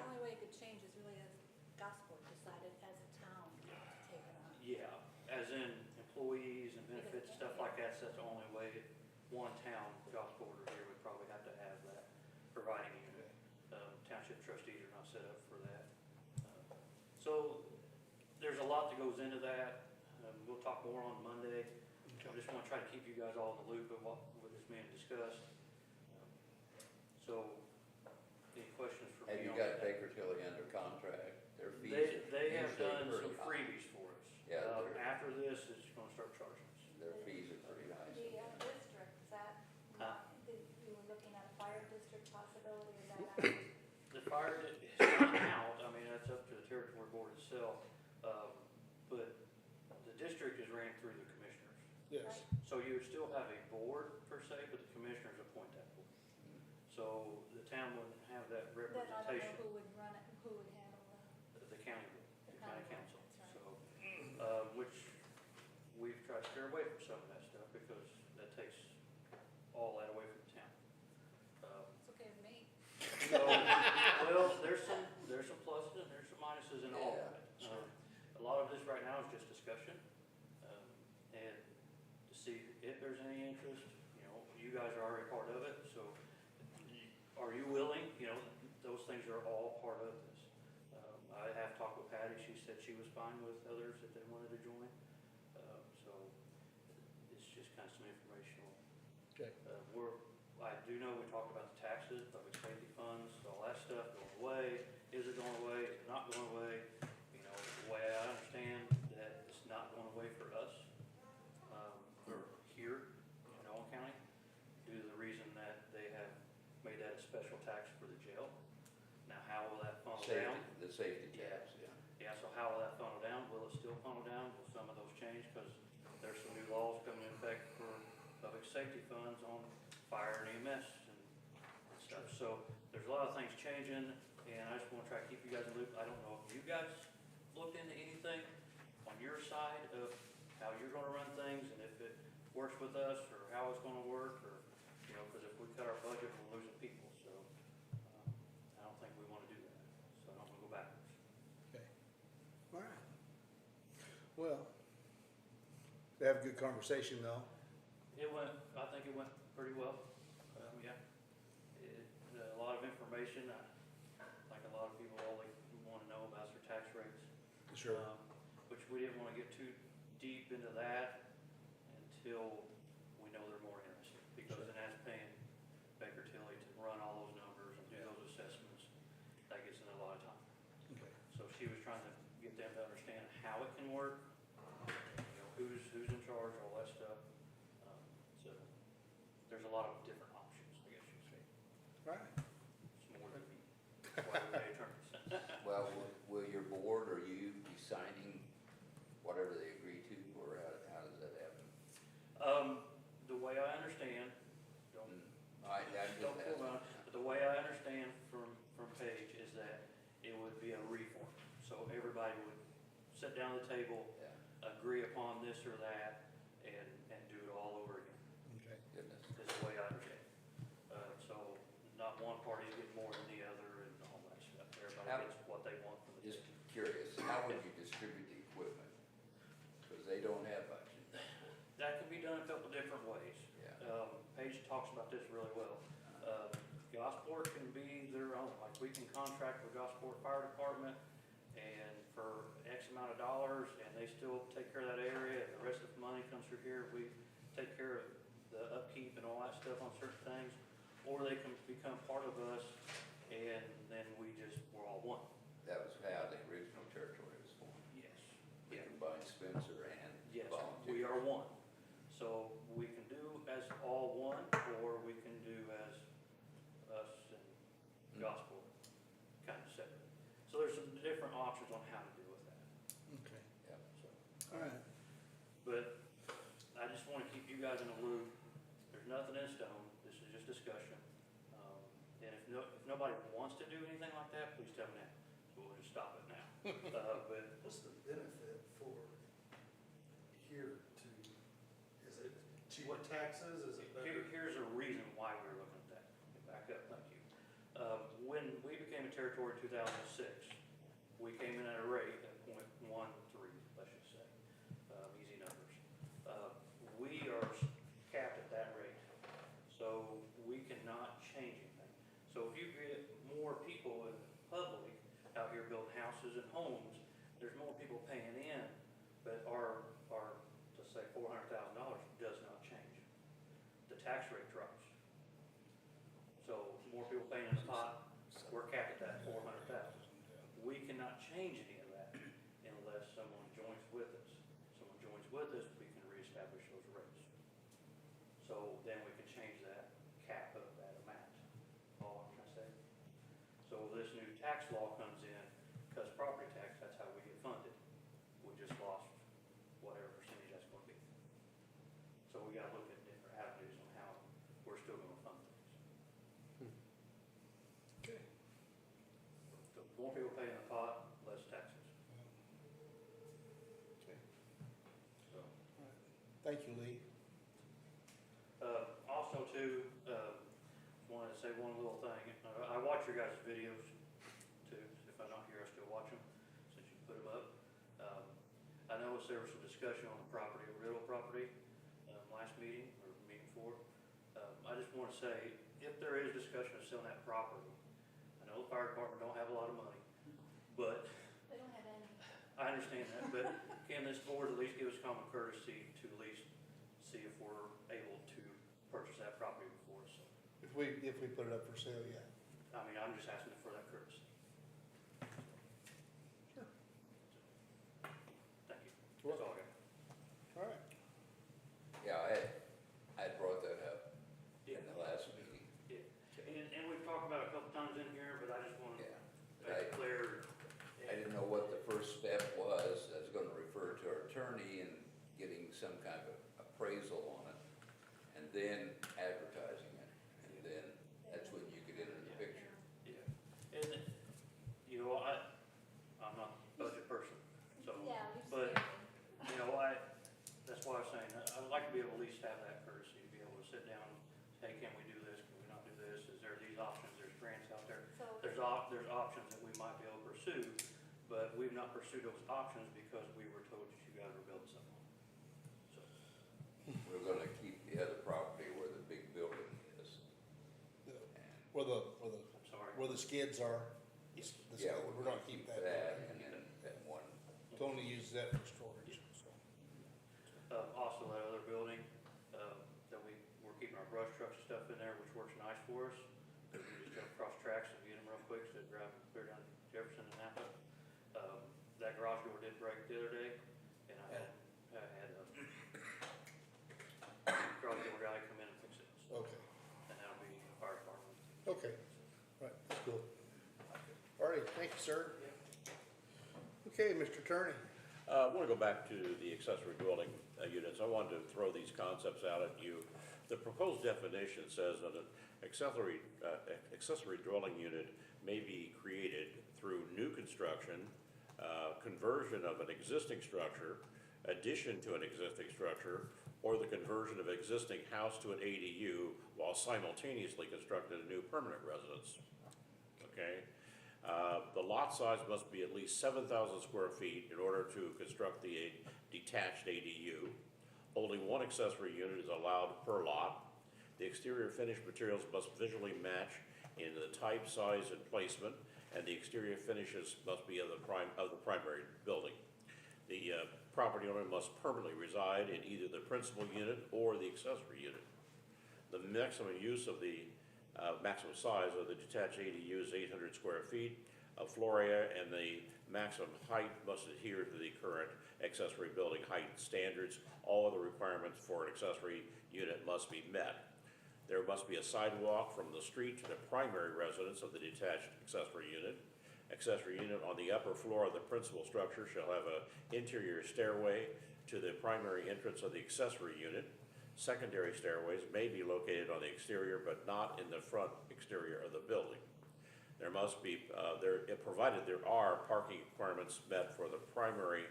only way it could change is really as Gosport decided as a town to take it on. Yeah, as in employees and benefits, stuff like that, so that's the only way 1 town, Gosport or here would probably have to have that providing unit. Township trustees are not set up for that. So there's a lot that goes into that. We'll talk more on Monday. I just want to try to keep you guys all in the loop of what is being discussed. So So you would still have a board per se, but the commissioners appoint that board. So the town wouldn't have that Then I don't know representation, who would run it, who would handle the county board, the the county county board, council. that's So, right. which we've tried to steer away from some of that stuff because that takes all that away from the town. It's okay with me. So, well, there's some pluses and there's some minuses in all of it. A lot of this right now is just discussion, and to see if there's any interest, you guys are already part of it, so are you willing, those things are all part of this. I have talked with Patty, she said she was fine with others if they wanted to join, so it's just kind of some informational. Okay. I do know we talked about the taxes, public safety funds, all that stuff going away. Is it going away? Is it not going away? The way I understand that it's not going away for us, or here in Owen County, due to the reason that they have made that a special tax for the jail. Now, how will that funnel down? The safety tax, yeah. Yeah, so how will that funnel down? Will it still funnel down? Will some of those change? Because there's some new laws coming in effect for public safety funds on fire and EMS and stuff. So there's a lot of things changing, and I just want to try to keep you guys in the loop. I don't know if you guys looked into anything on your side of how you're going to run things, and if it works with us, or how it's going to work, or, because if we cut our budget, we're losing people. So I don't think we want to do that. So I don't want to go backwards. Okay. All right. Well, they have a good conversation though. I think it went pretty well. Yeah. A lot of information, like a lot of people, all they want to know about is their tax rates. Sure. Which we didn't want to get too deep into that until we know they're more interested. Because then that's paying Baker Tilly to run all those numbers and do those assessments. That gets in a lot of time. Okay. So she was trying to get them to understand how it can work, who's in charge, all that stuff. So there's a lot of different options, I guess you'd say. Right. It's more than why we pay attorneys. Well, will your board or you be signing whatever they agree to, or how does that happen? The way I understand, don't I'm Don't just pull asking. out, but the way I understand from Paige is that it would be a reform. So everybody would sit down at the table, Yeah, agree upon this or that, and do it all over again, Okay. goodness. is the way I understand. So not one party's getting more than the other and all that stuff. Everybody How- gets what they want from the Just table. curious, how would you distribute the equipment? Because they don't have much. That can be done a couple different ways. Yeah. Paige talks about this really well. Gosport can be their own, like we can contract with Gosport Fire Department and for X amount of dollars, and they still take care of that area, and the rest of the money comes through here, we take care of the upkeep and all that stuff on certain things. Or they can become part of us, and then we're all one. That was how the original territory was formed. Yes. We Yeah. combined Spencer and Yes, volunteer. we are one. So we can do as all one, or we can do as us and gospel, kind of separate. So there's some different options on how to deal with that. Okay. Yeah. So, All right. but I just want to keep you guys in the loop. There's nothing in stone. This is just discussion. And if nobody wants to do anything like that, please tell me now. So we'll just stop it now. But What's the benefit for here to, is it cheaper taxes, is it better? Here's a reason why we're looking at that. Back up, thank you. When we became a territory in 2006, we came in at a rate of .13, let's just say, easy numbers. We are capped at that rate, so we cannot change anything. So if you get more people in the public out here building houses and homes, there's more people paying in, but our let's say $400,000 does not change. The tax rate drops. So more people paying in the pot, we're capped at that 400,000. We cannot change any of that unless someone joins with us. Someone joins with us, we can reestablish those rates. So then we can change that cap of that amount. All I'm trying to say. So this new tax law comes in, because property tax, that's how we get funded. We just lost whatever percentage that's going to be. So we we gotta look at different avenues on how we're still gonna fund things. Okay. So more people pay in the pot, less taxes, Okay. so. Thank you, Lee. Also too, wanted to say one little thing. I watch your guys' videos too. If I'm not here, I still watch them since you put them up. I noticed there was some discussion on the property, Riddle property, last meeting or meeting 4. I just want to say, if there is discussion of selling that property, I know the fire department don't have a lot of money, but They don't have any. I understand that, but can this board at least give us common courtesy to at least see if we're able to purchase that property before it's sold? If we put it up for sale, yeah. I mean, I'm just asking for that courtesy. Sure. Thank you. That's all I got. All right. Yeah, I brought that up in the last meeting. And we've talked about it a couple times in here, but I just want to Yeah. make it clear. I didn't know what the first step was. I was gonna refer to our attorney and getting some kind of appraisal on it, and then advertising it, and then that's when you get into the picture. Yeah. And, you know, I'm not a budget person, so, Yeah, you but, scared me. you know, that's why I was saying, I'd like to be able to at least have that courtesy, to be able to sit down, hey, can we do this, can we not do this, is there these options, there's grants out there. So, There's options that we might be able to pursue, but we've not pursued those options because we were told that you guys were building something. So, We're gonna keep the other property where the big building is. Where the, I'm sorry. where the skids are. Yeah, We're gonna keep that. and then that one. Tony uses that for storage, so. Also, that other building, that we're keeping our brush trucks and stuff in there, which works nice for us. Because we just go across tracks and get them real quick, instead of driving clear down Jefferson and Napa. That garage door did break the other day, and I had a garage door guy come in and fix it. So, Okay, and that'll be fire department. okay. All right, that's cool. All right, thank you, sir. Okay, Mr. Attorney. I want to go back to the accessory dwelling units. I wanted to throw these concepts out at you. The proposed definition says that an accessory dwelling unit may be created through new construction, conversion of an existing structure, addition to an existing structure, or the conversion of existing house to an ADU while simultaneously constructing a new permanent residence. Okay? The lot size must be at least 7,000 square feet in order to construct the detached ADU. Only one accessory unit is allowed per lot. The exterior finished materials must visually match in the type, size, and placement, and the exterior finishes must be of the primary building. The property owner must permanently reside in either the principal unit or the accessory unit. The maximum maximum size of the detached ADU is 800 square feet of floor area, and the maximum height must adhere to the current accessory building height standards. All other requirements for an accessory unit must be met. There must be a sidewalk from the street to the primary residence of the detached accessory unit. Accessory unit on the upper floor of the principal structure shall have an interior stairway to the primary entrance of the accessory unit. Secondary stairways may be located on the exterior but not in the front exterior of the building. There must be, provided there are parking requirements met for the primary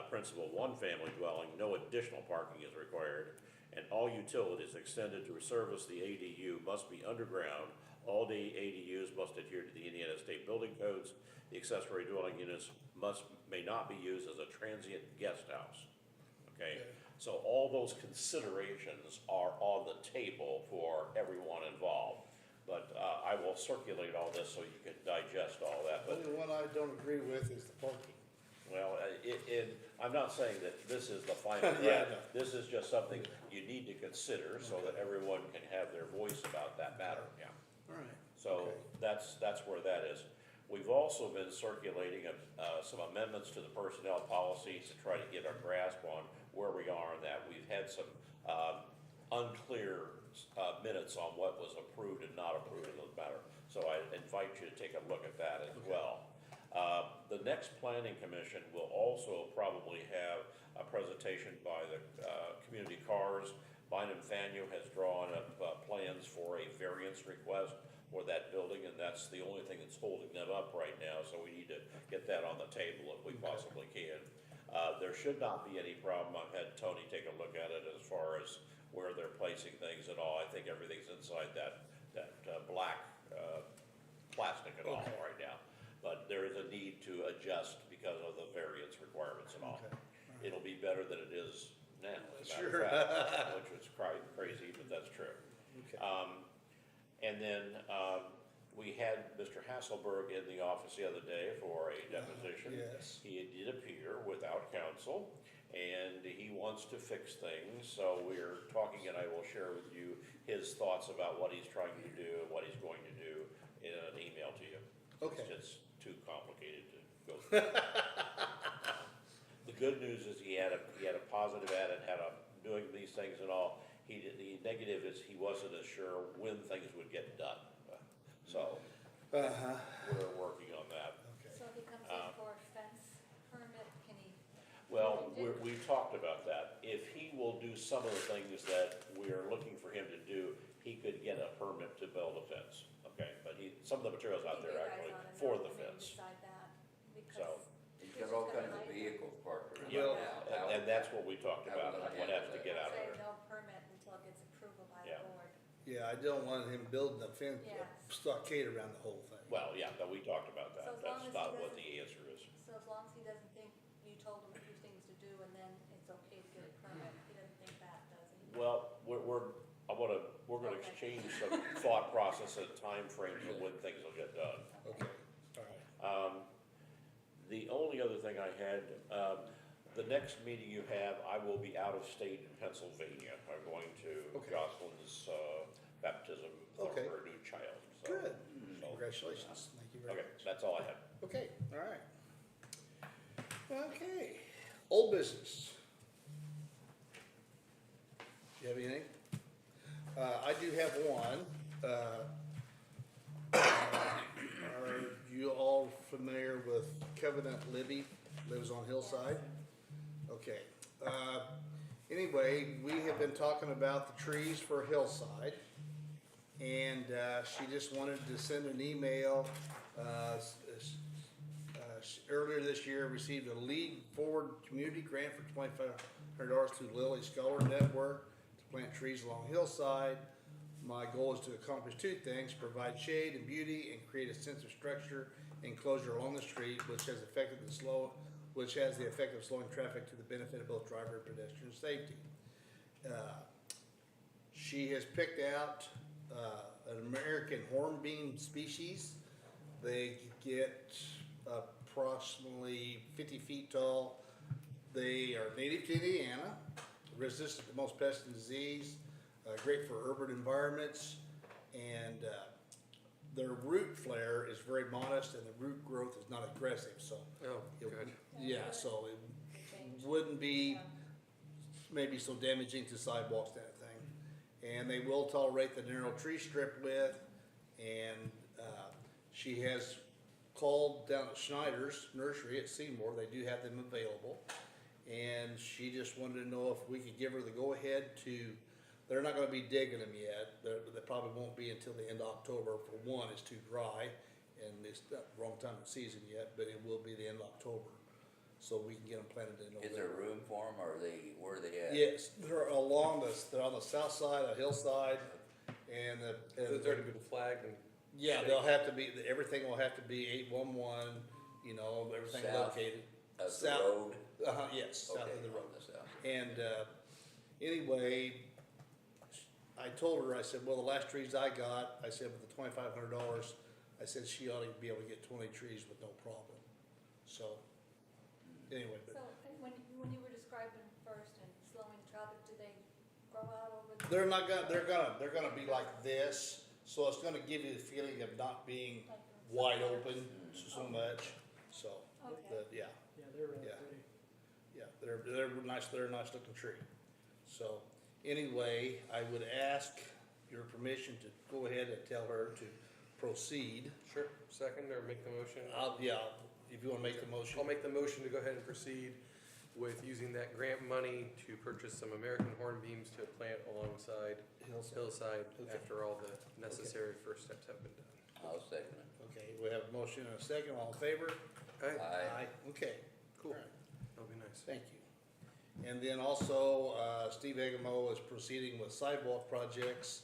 principal one-family dwelling, no additional parking is required, and all utilities extended to service the ADU must be underground. All the ADUs must adhere to the Indiana State Building Codes. The accessory dwelling units may not be used as a transient guest house. Okay? So all those considerations are on the table for everyone involved. But I will circulate all this so you can digest all that. The But only one I don't agree with is the parking. well, I'm not saying that this is the final Yeah, draft. no. This is just something you need to consider so that everyone can have their voice about that matter, yeah. All right. So that's where that is. We've also been circulating some amendments to the personnel policy to try to get a grasp on where we are in that. We've had some unclear minutes on what was approved and not approved in the matter. So I invite you to take a look at that as well. The next planning commission will also probably have a presentation by the community cars, Bynum Faneuil has drawn up plans for a variance request for that building, and that's the only thing that's holding them up right now, so we need to get that on the table if we possibly can. There should not be any problem. I've had Tony take a look at it as far as where they're placing things and all. I think everything's inside that black plastic and all right now. But there is a need to adjust because of the variance requirements and all. Okay. It'll be better than it is now, as a matter Sure. of fact, which was crazy, but that's true. Okay. And then, we had Mr. Hasselberg in the office the other day for a deposition. Yes. He did appear without counsel, and he wants to fix things, so we're talking, and I will share with you his thoughts about what he's trying to do and what he's going to do in an email to you. Okay. It's just too complicated to go through. The good news is he had a positive attitude, doing these things and all. The negative is he wasn't as sure when things would get done. So, we're working on that. So he comes in for a fence permit, can he? Well, we've talked about that. If he will do some of the things that we are looking for him to do, he could get a permit to build a fence, okay? But some of the material's out there actually for the fence. Decide that, So, because. He's got all kinds of vehicles parked around yeah, now. and that's what we talked about, what has to get out of Say there. no permit until it gets approval by Yeah. the board. Yeah, I don't want him building a fence, Yes. stockade around the whole thing. Well, yeah, but we talked about So that. as long That's as he not what doesn't- the answer is. So as long as he doesn't think you told him a few things to do and then it's okay to get a permit, he doesn't think that, does he? Well, we're gonna Okay. exchange some thought process and timeframes of when things will get done. Okay, all right. The only other thing I had, the next meeting you have, I will be out of state in Pennsylvania. I'm going to Okay. Jocelyn's baptism of Okay. her new child. So- Good. so- Congratulations. Thank you very Okay, much. that's all I have. Okay, all right. Okay, old business. Do you have anything? I do have one. Are you all familiar with Covenant Libby, lives on Hillside? Okay, anyway, we have been talking about the trees for Hillside. And, she just wanted to send an email, earlier this year, received a Lead Forward Community Grant for $2,500 through Lilly Scholar Network to plant trees along Hillside. My goal is to accomplish two things: provide shade and beauty, and create a sense of structure and enclosure along the street, which has the effect of slowing traffic to the benefit of both driver and pedestrian safety. She has picked out an American hornbeam species. They get approximately 50 feet tall. They are native to Indiana, resistant to most pests and disease, great for urban environments, and their root flare is very modest and the root growth is not aggressive, so. Oh, it- good. Yeah, so it wouldn't be maybe so damaging to sidewalks, that thing. And they will tolerate the narrow tree strip width, and she has called down at Schneider's Nursery at Seymour. They do have them available. And she just wanted to know if we could give her the go-ahead to, they're not gonna be digging them yet. They probably won't be until the end of October. For one, it's too dry, and it's not the wrong time of season yet, but it will be the end of October. So we can get them planted in November. Is there room for them, or where are they at? Yes, they're they're on the south side of Hillside, and It's already been flagged and. yeah, they'll have to be, everything will have to be 811, you know, everything South located. Of the South- road? Yes, south Okay, of the road. on the south. And, anyway, I told her, I said, well, the last trees I got, I said, with the $2,500, I said she ought to be able to get 20 trees with no problem. So, anyway, So but when you were describing first and slowing traffic, do they grow out over the? they're gonna be like this, so it's gonna give you the feeling of not being wide open so much, so, Okay. yeah. Yeah, they're really Yeah. pretty. Yeah, they're a nice looking tree. So, anyway, I would ask your permission to go ahead and tell her to proceed. Sure, second or make the motion? Yeah, if you wanna make the motion. I'll make the motion to go ahead and proceed with using that grant money to purchase some American horn beams to plant alongside Hillside Okay. after all the necessary first steps have been done. I'll second it. Okay, we have a motion and a second, all in favor? Okay, Aye. Okay, cool. All right. That'll be nice. Thank you. And then also, Steve Egamo is proceeding with sidewalk projects.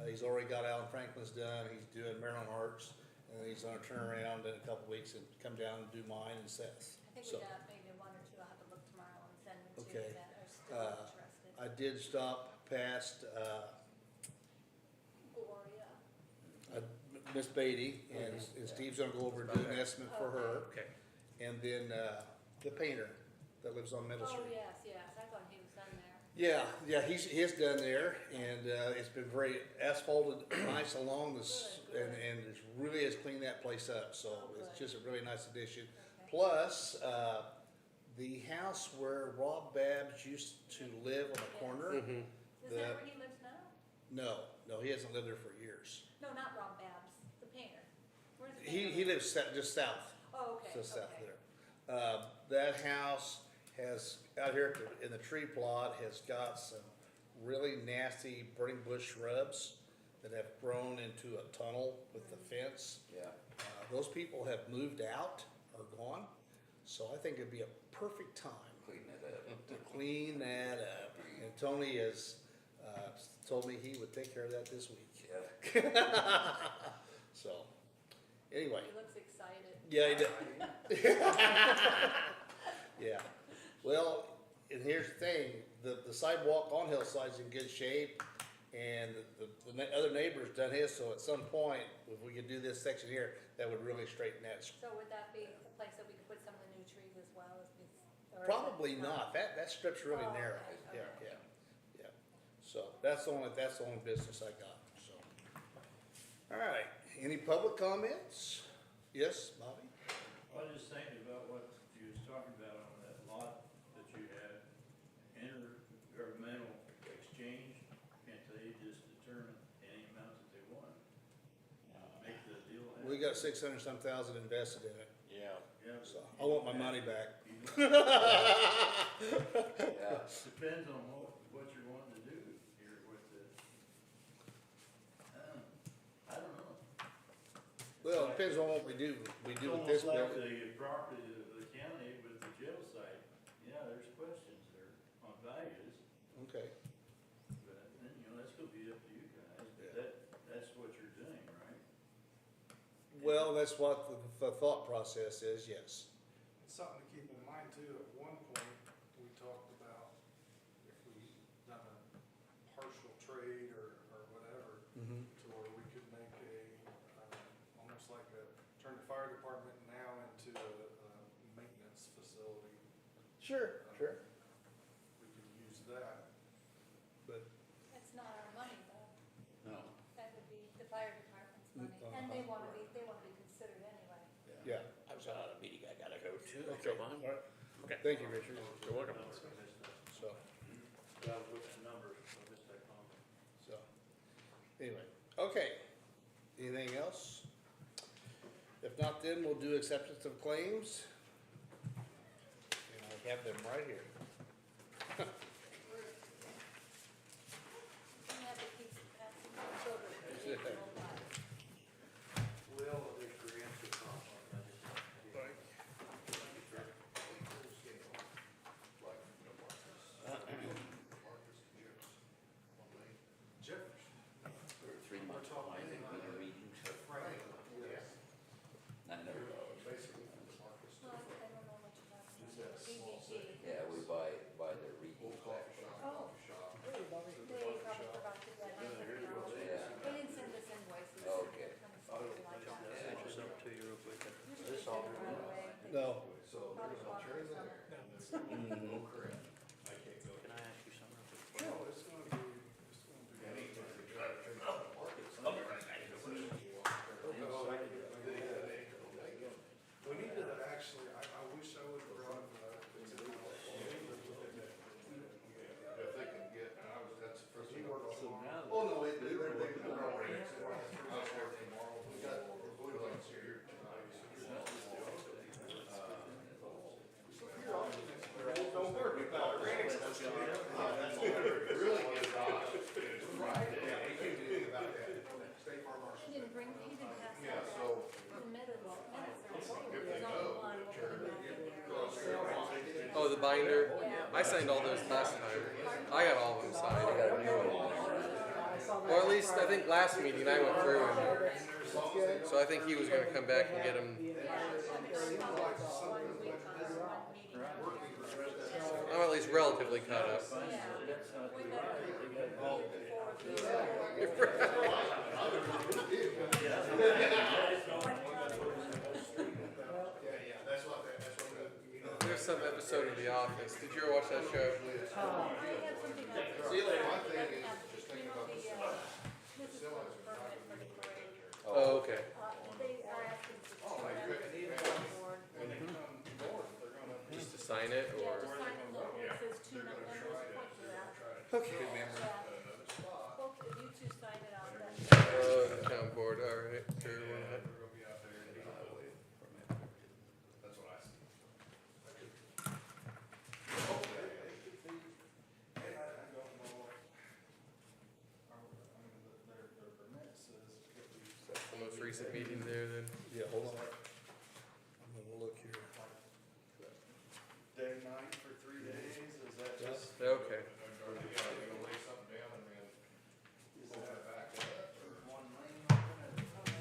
He's already got Alan Franklin's done, he's doing Maryland Arts, and he's gonna turn around in a couple weeks and come down and do mine and Seth's. I think So, we got maybe one or two, I'll have to look tomorrow and send them to Okay. you that are still interested. I did stop past, Gloria. Miss Beatty, and Steve's gonna go over and do an estimate for her. Okay. And then, the painter that lives on Middle Oh, Street. yes, yes, I thought he was done there. Yeah, he's done there, and, it's been very asphalted nice along this, and it's really has cleaned that place up, so it's just a really nice addition. Okay. Plus, the house where Rob Babbs used to live on the corner, Mm-hmm. Is that where he lives now? no, he hasn't lived there for years. No, not Rob Babbs, the painter. Where's the He painter? lives just south. Oh, okay, Just south okay. there. That house has, out here at the- in the tree plot, has got some really nasty burning bush shrubs that have grown into a tunnel with the fence. Yeah. Those people have moved out or gone, so I think it'd be a perfect time Clean it up. to clean that up. And Tony has, told me he would take care of that this week. Yeah. So, anyway. He looks excited. Yeah, he did. Yeah, well, and here's the thing, the sidewalk on Hillside's in good shape, and the other neighbor's done his, so at some point, if we could do this section here, that would really straighten that. So would that be a place that we could put some of the new trees as well as we? or is it Probably not, that strip's really Oh, narrow, okay, yeah, yeah. So, that's the only business I got, so. All right, any public comments? Yes, Bobby? I was just thinking about what you was talking about on that lot that you had, intergovernmental exchange, can't they just determine any amount that they want? Make the deal happen? We got 600-some thousand invested in it, Yeah. Yeah, so I want my money back. Yeah. depends on what you're wanting to do here with the, I don't know. Well, it depends on what we do with this It's almost like building. the property of the county with the jail site, yeah, there's questions there on values, Okay, but, then, that's gonna be up to you guys, Yeah. but that's what you're doing, right? well, that's what the thought process is, yes. Something to keep in mind too, at one point, we talked about if we done a partial trade or whatever, Mm-hmm. to where we could make almost like turn the fire department now into a maintenance facility. Sure. We could use that. But, That's not our money though, No. that would be the fire department's money, and they wanna be considered anyway. yeah. I was out of a meeting I gotta go to. Okay, all right. Thank you, Richard. You're welcome. So, Yeah, I was looking at numbers, so I missed that comment. so, anyway, okay. Anything else? If not, then we'll do acceptance of claims. And I have them right here. You have to keep passing those over to the Sit there. individual files. Well, there's grants that come on, I just. Jefferson. For 3 months, I think winter meetings. I never know. Well, I don't know what you're talking about. EBT. Yeah, we buy their readings back. Oh, they probably forgot to do that. Yeah. They didn't send us invoices. Okay. Kind of something like that. Send you something to you real quick. Usually send it right away. They No. probably bought it from- Can I ask you something real quick? No, it's gonna be. We need to actually, I wish I would've brought, If they can get, that's the first thing. Oh, no, they Don't worry. the binder. I signed all those last time. I got all of them I signed. got a new one. Or at least, I think last meeting I went through and, so I think he was gonna come back and get them. I'm at least relatively caught up. There's some episode of The Office. Did you ever watch that show? Oh, okay. Just to sign it, or? Okay. Oh, the town board, alright, sure, why not? That's what I see. That's the most recent meeting there then. Yeah, hold on. I'm gonna look here. Day, night for 3 days, is that just? Okay. Are they gonna lay something down and then pull that back up, or? One lane open at a time?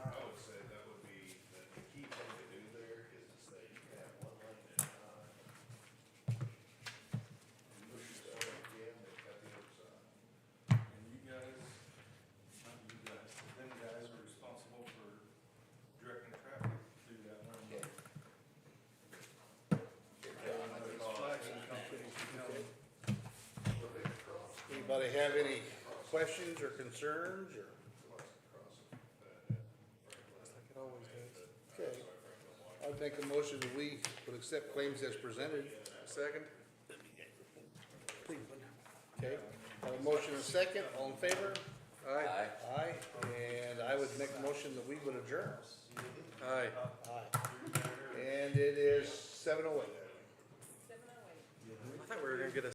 I would say that would be, the key thing to do there is to say you can have one lane at a time. And push it so again, they cut the other side. And you guys, not you guys, but them guys are responsible for directing traffic through that lane. Okay. Anybody have any questions or concerns, or? Just like it always does. Okay. I'd make a motion that we would accept claims as presented. Second? Okay, have a motion and a second, all in favor? Aye. Aye. Aye, and I would make a motion that we would adjourn. Aye. Aye. And it is 7:08. I thought we were gonna get a